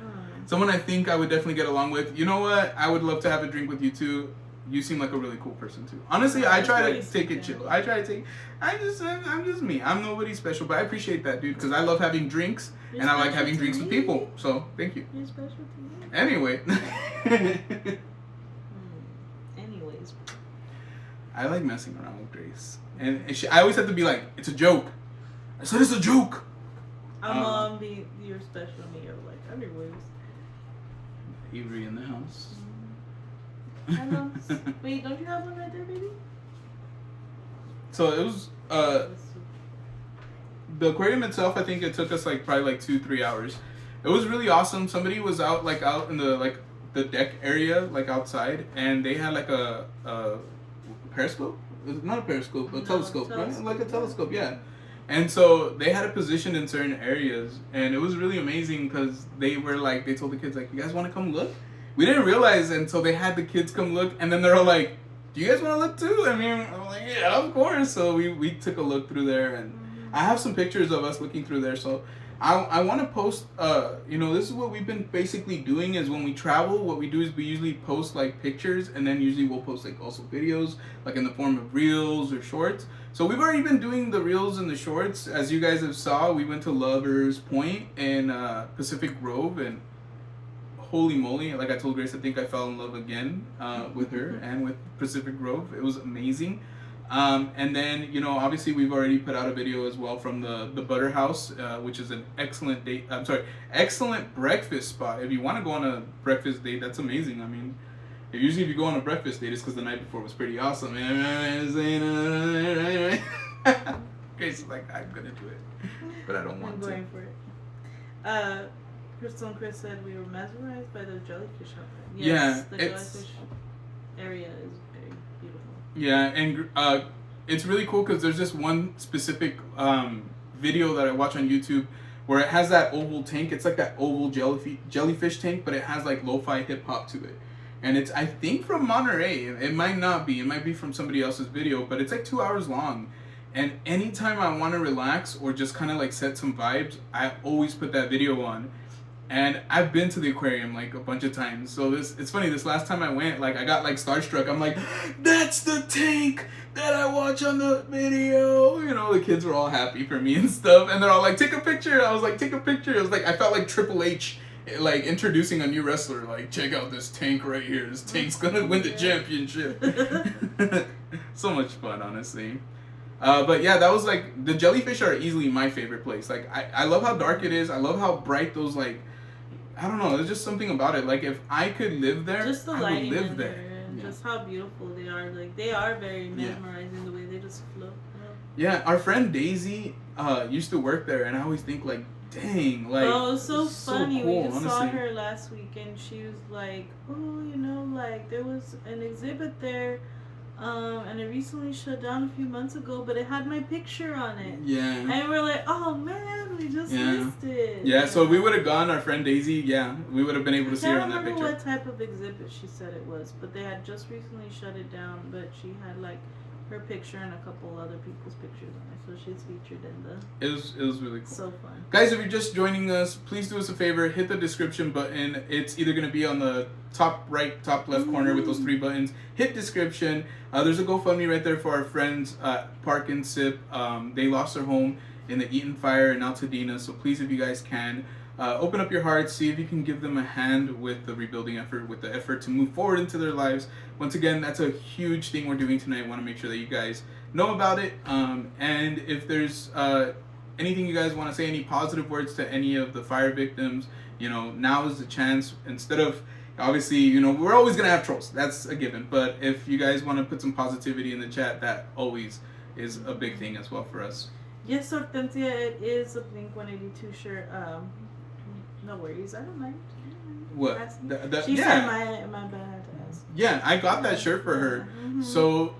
Someone I think I would definitely get along with. You know what? I would love to have a drink with you too. You seem like a really cool person too. Honestly, I try to take it chill. I'm just me. I'm nobody special, but I appreciate that, dude, because I love having drinks and I like having drinks with people. So thank you. You're special to me. Anyway. Anyways. I like messing around with Grace, and I always have to be like, "It's a joke." I said it's a joke. You're special to me. You're like, anyways. Avery in the house. Hello. Wait, don't you have one right there, baby? So it was the aquarium itself. I think it took us like probably like 2-3 hours. It was really awesome. Somebody was out in the deck area, like outside, and they had like a periscope. Not a periscope, a telescope, right? Like a telescope, yeah. And so they had it positioned in certain areas, and it was really amazing because they told the kids like, "You guys want to come look?" We didn't realize until they had the kids come look, and then they're all like, "Do you guys want to look too?" I mean, I'm like, "Yeah, of course." So we took a look through there, and I have some pictures of us looking through there. So I want to post. This is what we've been basically doing is when we travel, what we do is we usually post like pictures, and then usually we'll post like also videos, like in the form of reels or shorts. So we've already been doing the reels and the shorts. As you guys have saw, we went to Lovers Point in Pacific Grove, and holy moly, like I told Grace, I think I fell in love again with her and with Pacific Grove. It was amazing. And then, obviously we've already put out a video as well from the Butter House, which is an excellent excellent breakfast spot. If you want to go on a breakfast date, that's amazing. I mean, usually if you go on a breakfast date, it's because the night before was pretty awesome. Grace is like, "I'm going to do it, but I don't want to." I'm going for it. Crystal and Chris said we were mesmerized by the jellyfish out there. Yes, the jellyfish area is very beautiful. Yeah, and it's really cool because there's this one specific video that I watch on YouTube where it has that oval tank. It's like that oval jellyfish tank, but it has like lo-fi hip hop to it. And it's, I think, from Monterey. It might not be. It might be from somebody else's video, but it's like 2 hours long. And anytime I want to relax or just kind of like set some vibes, I always put that video on. And I've been to the aquarium like a bunch of times. So it's funny, this last time I went, like I got like starstruck. I'm like, "That's the tank that I watch on the video." The kids were all happy for me and stuff. And they're all like, "Take a picture." I was like, "Take a picture." It was like, I felt like Triple H like introducing a new wrestler. Like, "Check out this tank right here. This tank's gonna win the championship." So much fun, honestly. But yeah, that was like, the jellyfish are easily my favorite place. Like, I love how dark it is. I love how bright those, like, I don't know, there's just something about it. Like, if I could live there, just the I would live in there. And just how beautiful they are. Like, they are very mesmerizing the way they just float. Yeah, our friend Daisy used to work there, and I always think, like, dang, like, oh, it was so funny. So cool, we just saw her last week, and she was like, "Oh, like, there was an exhibit there. And it recently shut down a few months ago, but it had my picture on it." Yeah. And we're like, "Oh man, we just missed it." Yeah, so we would have gone, our friend Daisy, we would have been able to see her in that picture. I don't remember what type of exhibit she said it was, but they had just recently shut it down, but she had like her picture and a couple other people's pictures on it, so she's featured in the... It was really cool. So fun. Guys, if you're just joining us, please do us a favor, hit the description button. It's either going to be on the top right, top left corner with those 3 buttons. Hit description. There's a GoFundMe right there for our friends Park and Sip. They lost their home in the Eaton fire in Altadena, so please, if you guys can, open up your hearts, see if you can give them a hand with the rebuilding effort, with the effort to move forward into their lives. Once again, that's a huge thing we're doing tonight. I want to make sure that you guys know about it. And if there's anything you guys want to say, any positive words to any of the fire victims, now is the chance. Instead of, obviously, we're always going to have trolls. That's a given. But if you guys want to put some positivity in the chat, that always is a big thing as well for us. Yes, Hortensia, it is a Blink 182 shirt. No worries, I don't mind. What? She said my bad, I had to ask. Yeah, I got that shirt for her. Mm-hmm. So,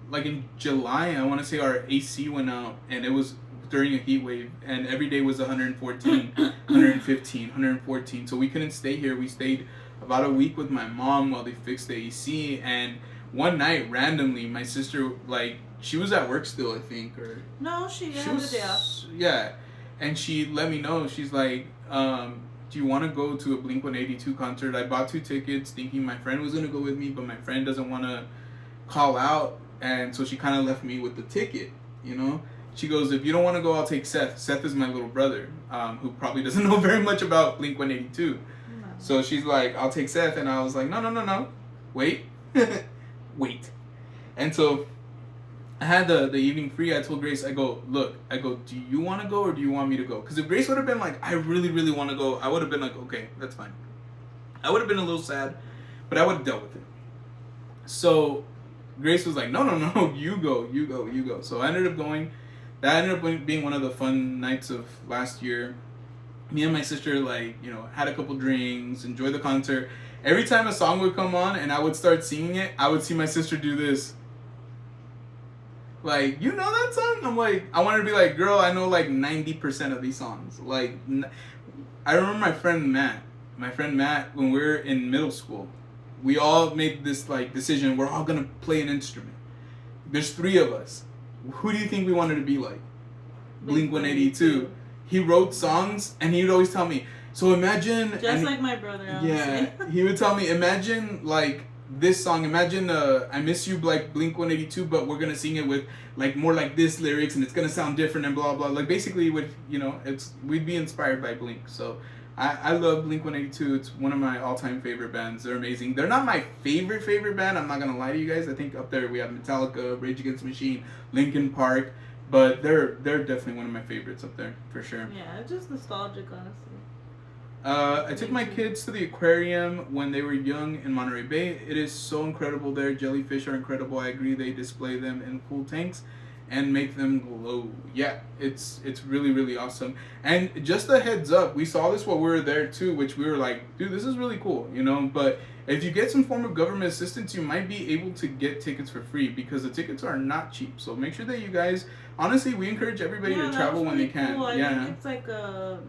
like in July, I want to say our AC went out, and it was during a heat wave, and every day was 114, 115, 114. So we couldn't stay here. We stayed about a week with my mom while they fixed the AC, and one night, randomly, my sister, like, she was at work still, I think, or... No, she had the day off. Yeah, and she let me know. She's like, do you want to go to a Blink 182 concert? I bought 2 tickets thinking my friend was going to go with me, but my friend doesn't want to call out, and so she kind of left me with the ticket, She goes, if you don't want to go, I'll take Seth. Seth is my little brother, who probably doesn't know very much about Blink 182. No. So she's like, I'll take Seth, and I was like, no. Wait. Wait. And so I had the evening free. I told Grace, I go, do you want to go or do you want me to go? Because if Grace would have been like, I really, really want to go, I would have been like, okay, that's fine. I would have been a little sad, but I would have dealt with it. So Grace was like, no, you go. So I ended up going. That ended up being one of the fun nights of last year. Me and my sister, had a couple drinks, enjoyed the concert. Every time a song would come on and I would start singing it, I would see my sister do this. Like, you know that song? I'm like, I wanted to be like, girl, I know 90% of these songs. I remember my friend Matt, when we were in middle school, we all made this decision, we're all going to play an instrument. There's 3 of us. Who do you think we wanted to be like? Blink 182. He wrote songs and he would always tell me, so imagine... Just like my brother, honestly. Yeah, he would tell me, imagine this song, imagine I Miss You like Blink 182, but we're going to sing it with more like this lyrics and it's going to sound different and blah, blah. Basically, we'd be inspired by Blink. So I love Blink 182. It's one of my all-time favorite bands. They're amazing. They're not my favorite band. I'm not going to lie to you guys. I think up there we have Metallica, Rage Against the Machine, Linkin Park. But they're definitely one of my favorites up there, for sure. Yeah, it's just nostalgic, honestly. I took my kids to the aquarium when they were young in Monterey Bay. It is so incredible there. Jellyfish are incredible. I agree. They display them in cool tanks and make them glow. Yeah, it's really, really awesome. And just a heads up, we saw this while we were there too, which we were like, dude, this is really cool, But if you get some form of government assistance, you might be able to get tickets for free because the tickets are not cheap. So make sure that you guys, honestly, we encourage everybody to travel when they can. Cool. I think it's like a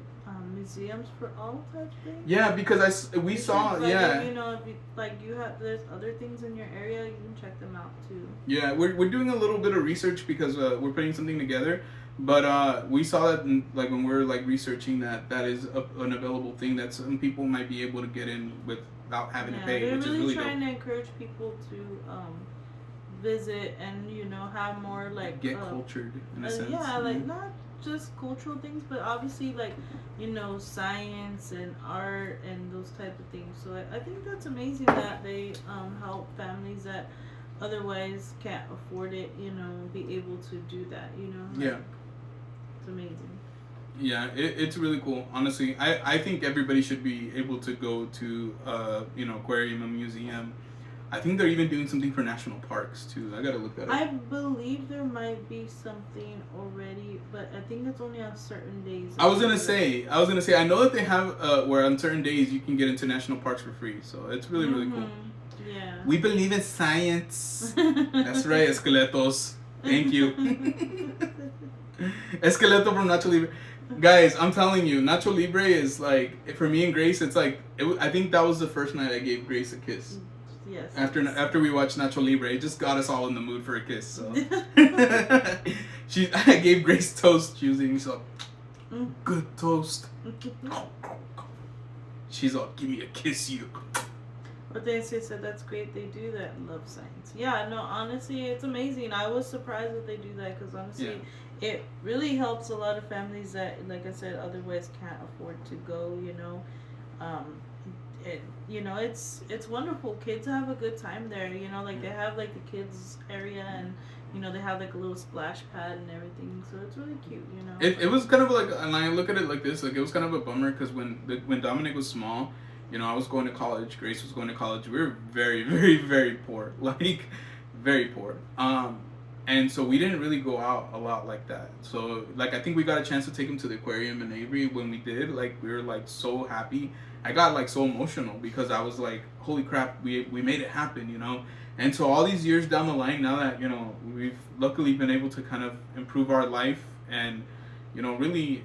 museums for all type things. Yeah, because we saw, yeah. If you have, there's other things in your area, you can check them out too. Yeah, we're doing a little bit of research because we're putting something together. But we saw that when we were researching that is an available thing that some people might be able to get in without having to pay, which is really dope. They're really trying to encourage people to visit and have more get cultured in a sense. Yeah, not just cultural things, but obviously science and art and those type of things. So I think that's amazing that they help families that otherwise can't afford it, be able to do that, Yeah. It's amazing. Yeah, it's really cool. Honestly, I think everybody should be able to go to aquarium and museum. I think they're even doing something for national parks too. I gotta look that up. I believe there might be something already, but I think it's only on certain days. I was gonna say. I know that they have where on certain days you can get into national parks for free. So it's really, really cool. Yeah. We believe in science. That's right, Esqueletos. Thank you. Esqueleto from Nacho Libre. Guys, I'm telling you, Nacho Libre is for me and Grace, it's I think that was the first night I gave Grace a kiss. Yes. After we watched Nacho Libre, it just got us all in the mood for a kiss. So I gave Grace toast. She was eating so good toast. She's all, give me a kiss, you. But they said that's great. They do that in Love Science. Yeah, no, honestly, it's amazing. I was surprised that they do that because honestly, it really helps a lot of families that, like I said, otherwise can't afford to go. It's wonderful. Kids have a good time there. They have the kids area and you know, they have like a little splash pad and everything, so it's really cute, you know. It was kind of like, and I look at it like this, like it was kind of a bummer because when Dominic was small, you know, I was going to college, Grace was going to college. We were very, very, very poor, like very poor. And so we didn't really go out a lot like that. So like I think we got a chance to take him to the aquarium in Avery. When we did, like we were like so happy. I got like so emotional because I was like, holy crap, we made it happen, you know. And so all these years down the line, now that, you know, we've luckily been able to kind of improve our life and, you know, really,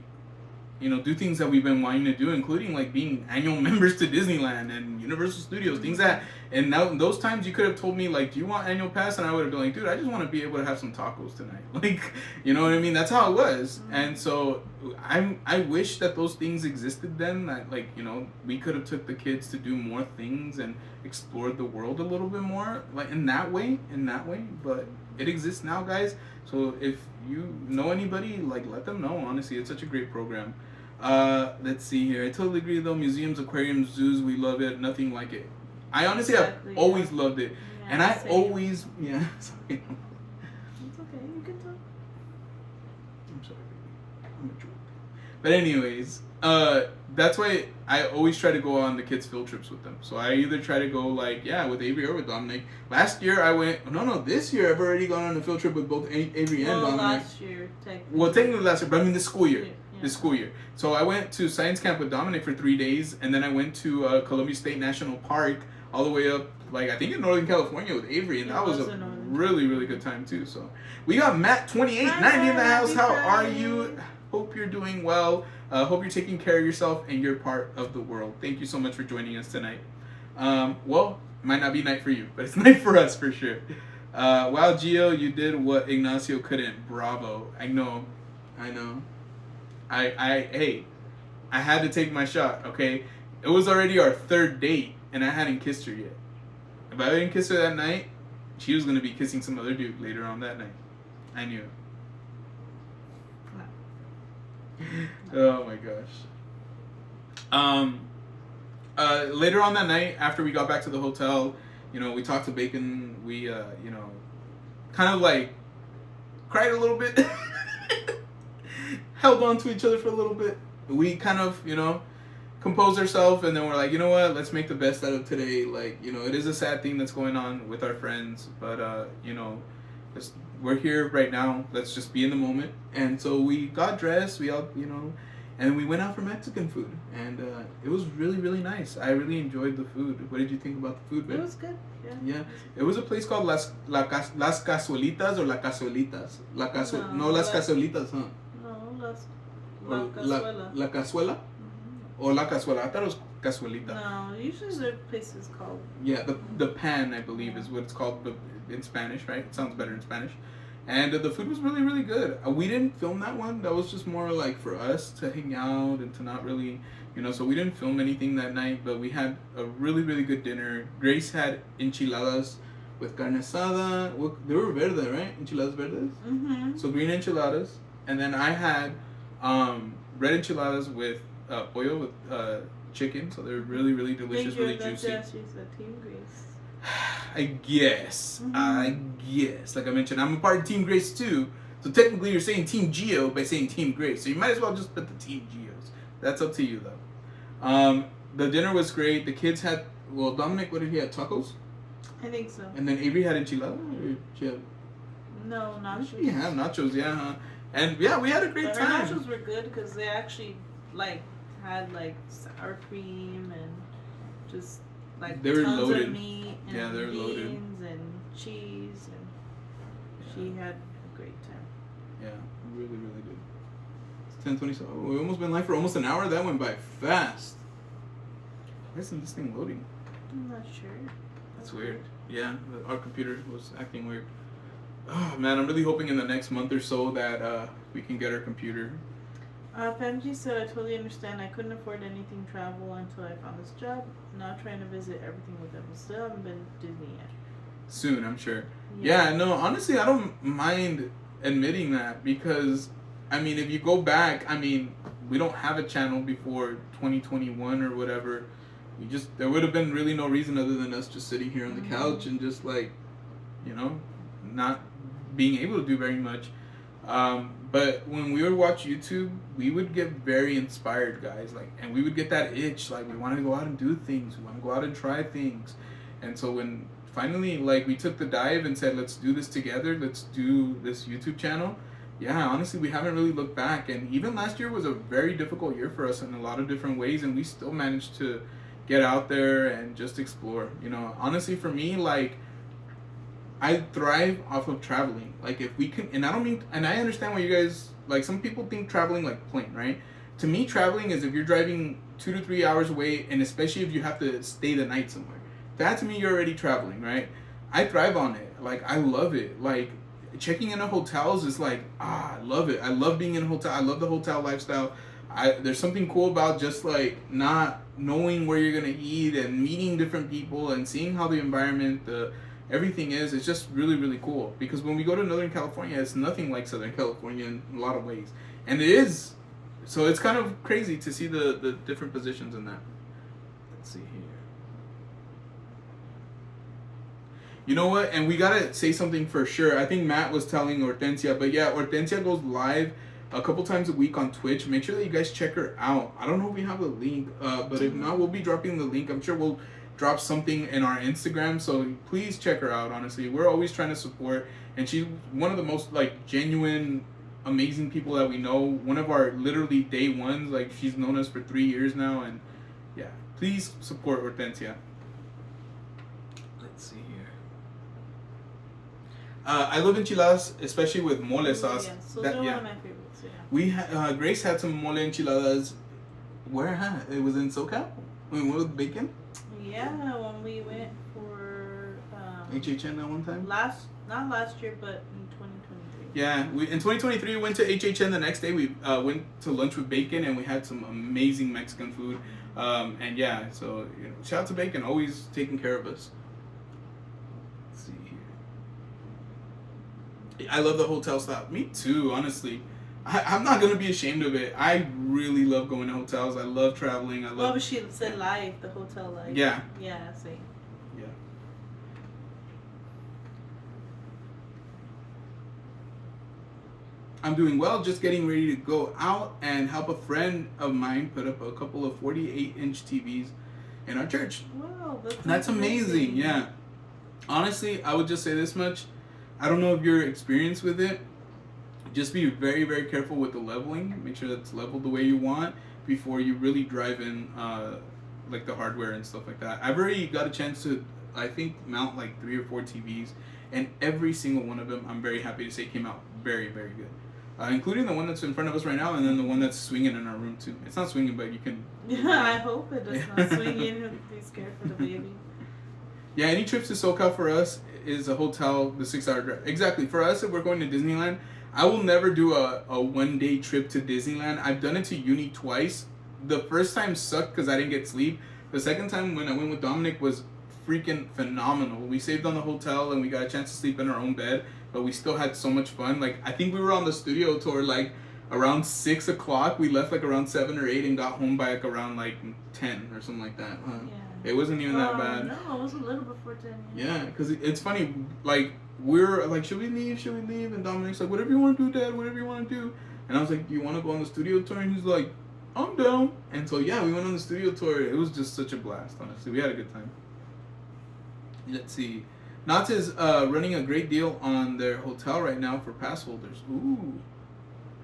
you know, do things that we've been wanting to do, including like being annual members to Disneyland and Universal Studios, things that, and now those times you could have told me like, do you want annual pass? And I would have been like, dude, I just want to be able to have some tacos tonight. Like, you know what I mean? That's how it was. And so I wish that those things existed then, that like, you know, we could have took the kids to do more things and explored the world a little bit more, like in that way, but it exists now, guys. So if you know anybody, like let them know. Honestly, it's such a great program. Let's see here. I totally agree though. Museums, aquariums, zoos, we love it. Nothing like it. I honestly have always loved it. Yeah, And I same. always, sorry. It's okay, you can talk. I'm sorry, baby. I'm a jerk. But anyways, that's why I always try to go on the kids' field trips with them. So I either try to go like, yeah, with Avery or with Dominic. Last year I went, this year I've already gone on a field trip with both Avery and Dominic. Last year, technically. Well, technically last year, but I mean this school year. Yeah. This school year. So I went to science camp with Dominic for 3 days, and then I went to Columbia State National Park all the way up, like I think in Northern California with Avery, and that was a really, really good time too. So we got Matt2890 in the house. How are you? Hope you're doing well. Hope you're taking care of yourself and you're part of the world. Thank you so much for joining us tonight. Well, might not be night for you, but it's night for us for sure. Wow, Gio, you did what Ignacio couldn't. Bravo. I know. Hey, I had to take my shot, okay? It was already our 3rd date, and I hadn't kissed her yet. If I didn't kiss her that night, she was going to be kissing some other dude later on that night. I knew it. Oh my gosh. Later on that night, after we got back to the hotel, you know, we talked to Bacon. We, you know, kind of like cried a little bit. Held on to each other for a little bit. We kind of, you know, composed ourselves, and then we're like, you know what, let's make the best out of today. Like, you know, it is a sad thing that's going on with our friends, but you know, we're here right now. Let's just be in the moment. And so we got dressed, we all, you know, and we went out for Mexican food, and it was really, really nice. I really enjoyed the food. What did you think about the food, babe? It was good. Yeah, it was a place called Las Cazuelitas or La Cazuelitas. No, Las Cazuelitas, huh? La Cazuela? Or La Cazuela. I thought it was Cazuelita. No, usually there are places called... Yeah, the pan, I believe, is what it's called in Spanish, right? It sounds better in Spanish. And the food was really, really good. We didn't film that one. That was just more like for us to hang out and to not really, you know, so we didn't film anything that night, but we had a really, really good dinner. Grace had enchiladas with carne asada. They were verde, right? Enchiladas verdes? Mm-hmm. So green enchiladas. And then I had red enchiladas with pollo with chicken, so they're really, really delicious, really juicy. She's a Team Grace. I guess. Like I mentioned, I'm a part of Team Grace too. So technically, you're saying Team Geo by saying Team Grace. So you might as well just put the Team Geos. That's up to you though. The dinner was great. The kids had, well, Dominic, what did he have? Tacos? I think so. And then Avery had enchilada? Or she had... No, nachos. Yeah, nachos, yeah, huh? And yeah, we had a great time. Her nachos were good because they actually like had like sour cream and just like they were tons loaded. of meat and they were beans loaded. And cheese, and she had a great time. Yeah, really, really good. It's 10:27. Oh, we've almost been live for almost an hour. That went by fast. Why isn't this thing loading? I'm not sure. That's weird. Yeah, our computer was acting weird. Oh man, I'm really hoping in the next month or so that we can get our computer. Femji said, I totally understand. I couldn't afford anything travel until I found this job. Now trying to visit everything with them. Still haven't been to Disney yet. Soon, I'm sure. Yeah, no, honestly, I don't mind admitting that because, I mean, if you go back, I mean, we don't have a channel before 2021 or whatever. There would have been really no reason other than us just sitting here on the couch and just like, you know, not being able to do very much. But when we would watch YouTube, we would get very inspired, guys. Like, and we would get that itch. Like, we want to go out and do things. We want to go out and try things. And so when finally, like, we took the dive and said, let's do this together. Let's do this YouTube channel. Yeah, honestly, we haven't really looked back. And even last year was a very difficult year for us in a lot of different ways. And we still managed to get out there and just explore. You know, honestly, for me, like, I thrive off of traveling. Like, if we can, and I don't mean, and I understand why you guys, like, some people think traveling like plane, right? To me, traveling is if you're driving 2 to 3 hours away, and especially if you have to stay the night somewhere. That, to me, you're already traveling, right? I thrive on it. Like, I love it. Like, checking into hotels is like, I love it. I love being in a hotel. I love the hotel lifestyle. There's something cool about just, like, not knowing where you're going to eat and meeting different people and seeing how the environment, everything is. It's just really, really cool. Because when we go to Northern California, it's nothing like Southern California in a lot of ways. And it is. So it's kind of crazy to see the different positions in that. Let's see here. You know what? And we gotta say something for sure. I think Matt was telling Hortensia, but yeah, Hortensia goes live a couple times a week on Twitch. Make sure that you guys check her out. I don't know if we have a link, but if not, we'll be dropping the link. I'm sure we'll drop something in our Instagram, so please check her out. Honestly, we're always trying to support, and she's one of the most, like, genuine, amazing people that we know. One of our literally day ones. Like, she's known us for 3 years now, and yeah, please support Hortensia. Let's see here. I love enchiladas, especially with mole sauce. Yeah, so they're one of my favorites. Yeah. We Grace had some mole enchiladas. Where at? It was in SoCal. We went with bacon. Yeah, when we went for HHN that one time. Not last year, but in 2023. Yeah, in 2023 we went to HHN. The next day we went to lunch with Bacon, and we had some amazing Mexican food. And yeah, so, you know, shout out to Bacon, always taking care of us. Let's see here. I love the hotel style. Me too, honestly. I'm not gonna be ashamed of it. I really love going to hotels. I love traveling. I love. Well, but she said life, the hotel life. Yeah. Yeah, same. Yeah. I'm doing well. Just getting ready to go out and help a friend of mine put up a couple of 48-inch TVs in our church. Wow, that's amazing. Yeah. Honestly, I would just say this much. I don't know if you're experienced with it. Just be very, very careful with the leveling. Make sure that's leveled the way you want before you really drive in, like, the hardware and stuff like that. I've already got a chance to, I think, mount like 3 or 4 TVs, and every single one of them, I'm very happy to say, came out very, very good. Including the one that's in front of us right now, and then the one that's swinging in our room too. It's not swinging, but you can. Yeah, I hope it does not swing in. Be scared for the baby. Yeah, any trips to SoCal for us is a hotel, the 6-hour drive. Exactly. For us, if we're going to Disneyland, I will never do a 1-day trip to Disneyland. I've done it to uni twice. The first time sucked because I didn't get sleep. The second time when I went with Dominic was freaking phenomenal. We saved on the hotel and we got a chance to sleep in our own bed, but we still had so much fun. Like, I think we were on the studio tour like around 6 o'clock. We left like around 7 or 8 and got home by like around like 10 or something like that. Huh? Yeah. It wasn't even that bad. No, it was a little before 10. Yeah, because it's funny. Like, we're like, should we leave? Should we leave? And Dominic's like, whatever you want to do, Dad. Whatever you want to do. And I was like, do you want to go on the studio tour? And he's like, I'm down. And so yeah, we went on the studio tour. It was just such a blast. Honestly, we had a good time. Let's see. Knott's is running a great deal on their hotel right now for pass holders. Ooh,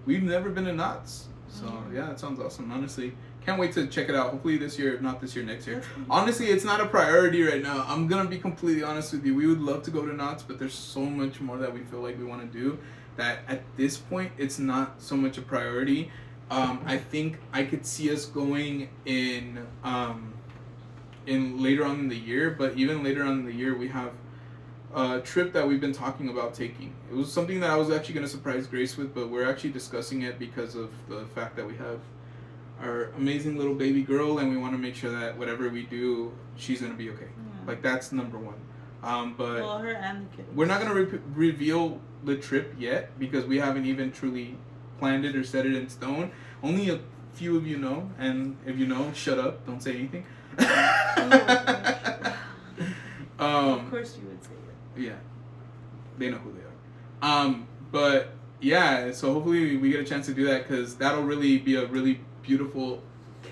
we've never been to Knott's, so yeah, that sounds awesome. Honestly, can't wait to check it out. Hopefully this year, if not this year, next year. Honestly, it's not a priority right now. I'm gonna be completely honest with you. We would love to go to Knott's, but there's so much more that we feel like we want to do that at this point it's not so much a priority. I think I could see us going in later on in the year, but even later on in the year we have a trip that we've been talking about taking. It was something that I was actually going to surprise Grace with, but we're actually discussing it because of the fact that we have our amazing little baby girl, and we want to make sure that whatever we do, she's going to be okay. Yeah. Like, that's number one. But well, her and the kids. We're not going to reveal the trip yet because we haven't even truly planned it or set it in stone. Only a few of you know, and if you know, shut up, don't say anything. Of course you would say it. Yeah, they know who they But yeah, so hopefully we get a chance to do that because that'll really be a really beautiful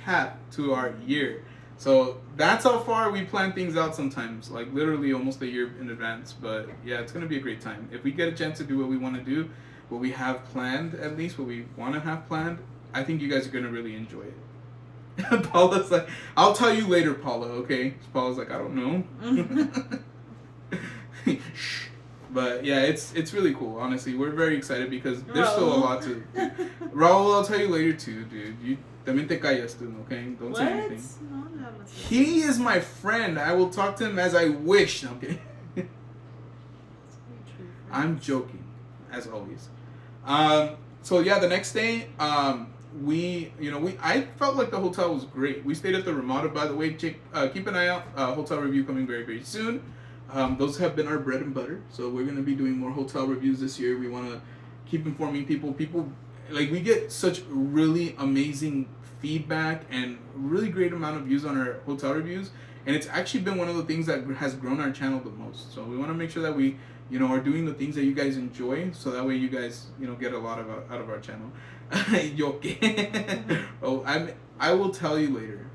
cap to our year. So that's how far we plan things out sometimes, like literally almost a year in advance. But yeah, it's gonna be a great time. If we get a chance to do what we want to do, what we have planned, at least what we want to have planned, I think you guys are gonna really enjoy it. Paula's like, I'll tell you later, Paula. Okay? Paula's like, I don't know. Shh. But yeah, it's really cool. Honestly, we're very excited because there's still a lot to. Raul, I'll tell you later too, dude. You también te callas tú, okay? Don't say anything. No, He is my friend. I will talk to him as I wish. No, I'm kidding. I'm joking, as always. So yeah, the next day, I felt like the hotel was great. We stayed at the Ramada, by the way. Keep an eye out. Hotel review coming very, very soon. Those have been our bread and butter. So we're gonna be doing more hotel reviews this year. We want to keep informing people. People, like, we get such really amazing feedback and really great amount of views on our hotel reviews, and it's actually been one of the things that has grown our channel the most. So we want to make sure that we, are doing the things that you guys enjoy, so that way you guys, get a lot out of our channel. Oh, I will tell you later.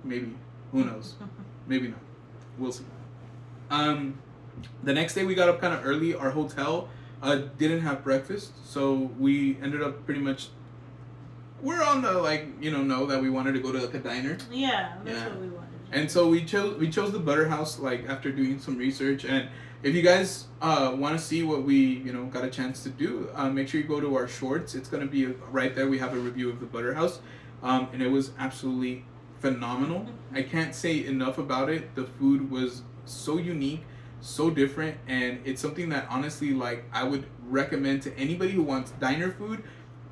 Maybe. Who knows? Maybe not. We'll see. The next day we got up kind of early. Our hotel didn't have breakfast, so we ended up pretty much. We're on the know that we wanted to go to a diner. Yeah, that's what we wanted. And so we chose the Butter House after doing some research. And if you guys want to see what we got a chance to do, make sure you go to our shorts. It's gonna be right there. We have a review of the Butter House, and it was absolutely phenomenal. I can't say enough about it. The food was so unique, so different, and it's something that honestly I would recommend to anybody who wants diner food,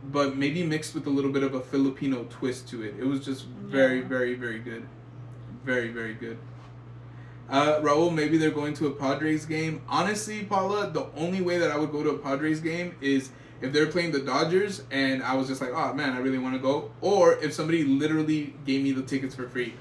but maybe mixed with a little bit of a Filipino twist to it. It was just very, very, very good. Very, very good. Raul, maybe they're going to a Padres game. Honestly, Paula, the only way that I would go to a Padres game is if they're playing the Dodgers and I was just like, oh man, I really want to go. Or if somebody literally gave me the tickets for free.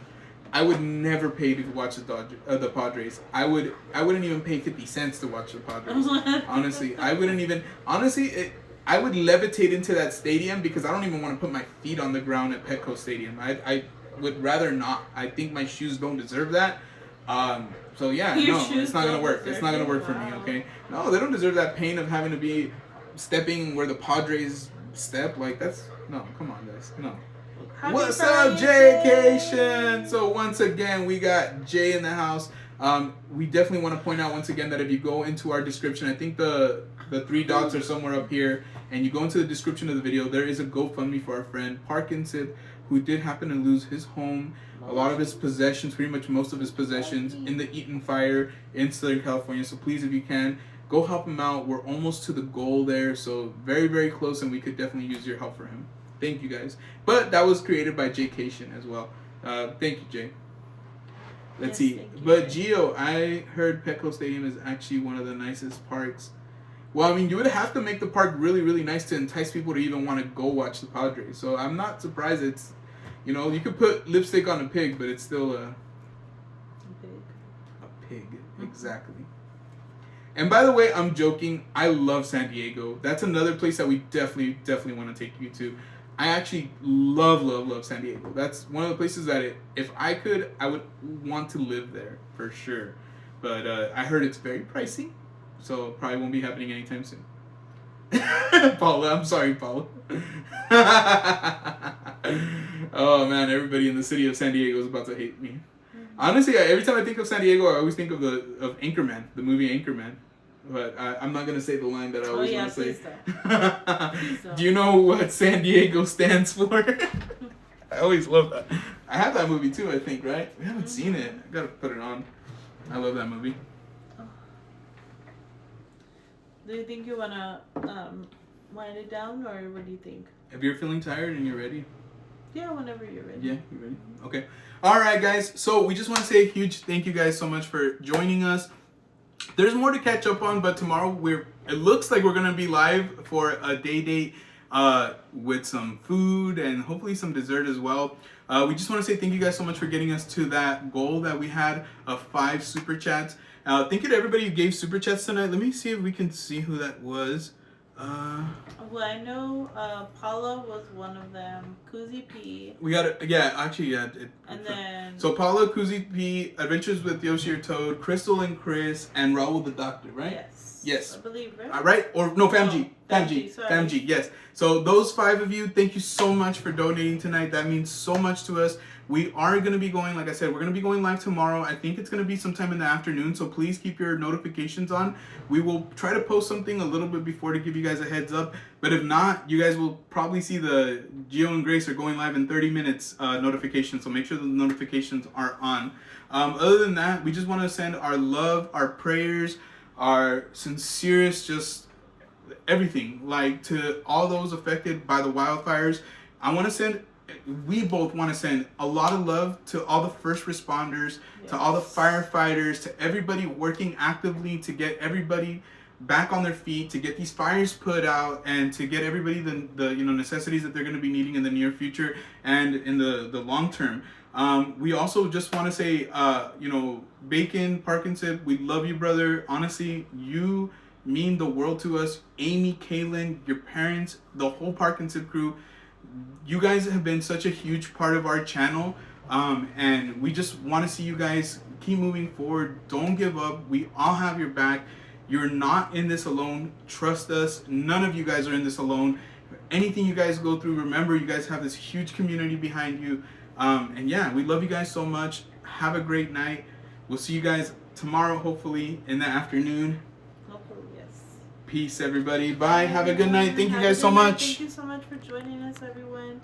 I would never pay to watch the Padres. I wouldn't even pay 50 cents to watch the Padres. Honestly, I wouldn't even. Honestly, I would levitate into that stadium because I don't even want to put my feet on the ground at Petco Stadium. I would rather not. I think my shoes don't deserve that. So yeah, it's not gonna work. It's not gonna work for me. Okay, no, they don't deserve that pain of having to be stepping where the Padres step. No. Come on, guys. No. What's up, Jaycation? So once again, we got Jay in the house. We definitely want to point out once again that if you go into our description, I think the 3 dots are somewhere up here, and you go into the description of the video, there is a GoFundMe for our friend Parkinson, who did happen to lose his home, a lot of his possessions, pretty much most of his possessions, in the Eaton fire in Southern California. So please, if you can, go help him out. We're almost to the goal there, so very, very close, and we could definitely use your help for him. Thank you, guys. But that was created by Jaycation as well. Thank you, Jay. Let's see. But Gio, I heard Petco Stadium is actually one of the nicest parks. Well, I mean, you would have to make the park really, really nice to entice people to even want to go watch the Padres. So I'm not surprised it's, you could put lipstick on a pig, but it's still a pig. A pig, exactly. And by the way, I'm joking. I love San Diego. That's another place that we definitely want to take you to. I actually love San Diego. That's one of the places that if I could, I would want to live there for sure. But I heard it's very pricey, so probably won't be happening anytime soon. Paula, I'm sorry, Paula. Oh man, everybody in the city of San Diego is about to hate me. Honestly, every time I think of San Diego, I always think of Anchorman, the movie Anchorman. But I'm not going to say the line that I always want to say. Do you know what San Diego stands for? I always love that. I have that movie too, I think, right? We haven't seen it. I got to put it on. I love that movie. Do you think you want to wind it down, or what do you think? If you're feeling tired and you're ready. Yeah, whenever you're ready. Yeah, you're ready? Okay. All right, guys. So we just want to say a huge thank you guys so much for joining us. There's more to catch up on, but tomorrow it looks like we're gonna be live for a day date with some food and hopefully some dessert as well. We just want to say thank you guys so much for getting us to that goal that we had of 5 super chats. Thank you to everybody who gave super chats tonight. Let me see if we can see who that was. Well, I know Paula was one of them. Kuzi P. We got it. Yeah, actually, yeah. And then. So Paula, Kuzi P, Adventures with Yoshi or Toad, Crystal and Chris, and Raul the Doctor, right? Yes. Yes. I believe, right? Right? Or no, Famji. Sorry. Famji, yes. So those 5 of you, thank you so much for donating tonight. That means so much to us. We are going to be going, like I said, we're going to be going live tomorrow. I think it's going to be sometime in the afternoon, so please keep your notifications on. We will try to post something a little bit before to give you guys a heads up. But if not, you guys will probably see the Gio and Grace are going live in 30 minutes notification, so make sure the notifications are on. Other than that, we just want to send our love, our prayers, our sincerest, just everything, like to all those affected by the wildfires. We both want to send a lot of love to all the first responders, yes, to all the firefighters, to everybody working actively to get everybody back on their feet, to get these fires put out, and to get everybody the necessities that they're going to be needing in the near future and in the long term. We also just want to say, Bacon, Parkinson, we love you, brother. Honestly, you mean the world to us. Amy, Kaylin, your parents, the whole Parkinson crew. You guys have been such a huge part of our channel. And we just want to see you guys keep moving forward. Don't give up. We all have your back. You're not in this alone. Trust us. None of you guys are in this alone. Anything you guys go through, remember, you guys have this huge community behind you. And yeah, we love you guys so much. Have a great night. We'll see you guys tomorrow, hopefully, in the afternoon. Hopefully, yes. Peace, everybody. Bye. Have a good night. Thank you guys so much. Thank you so much for joining us, everyone.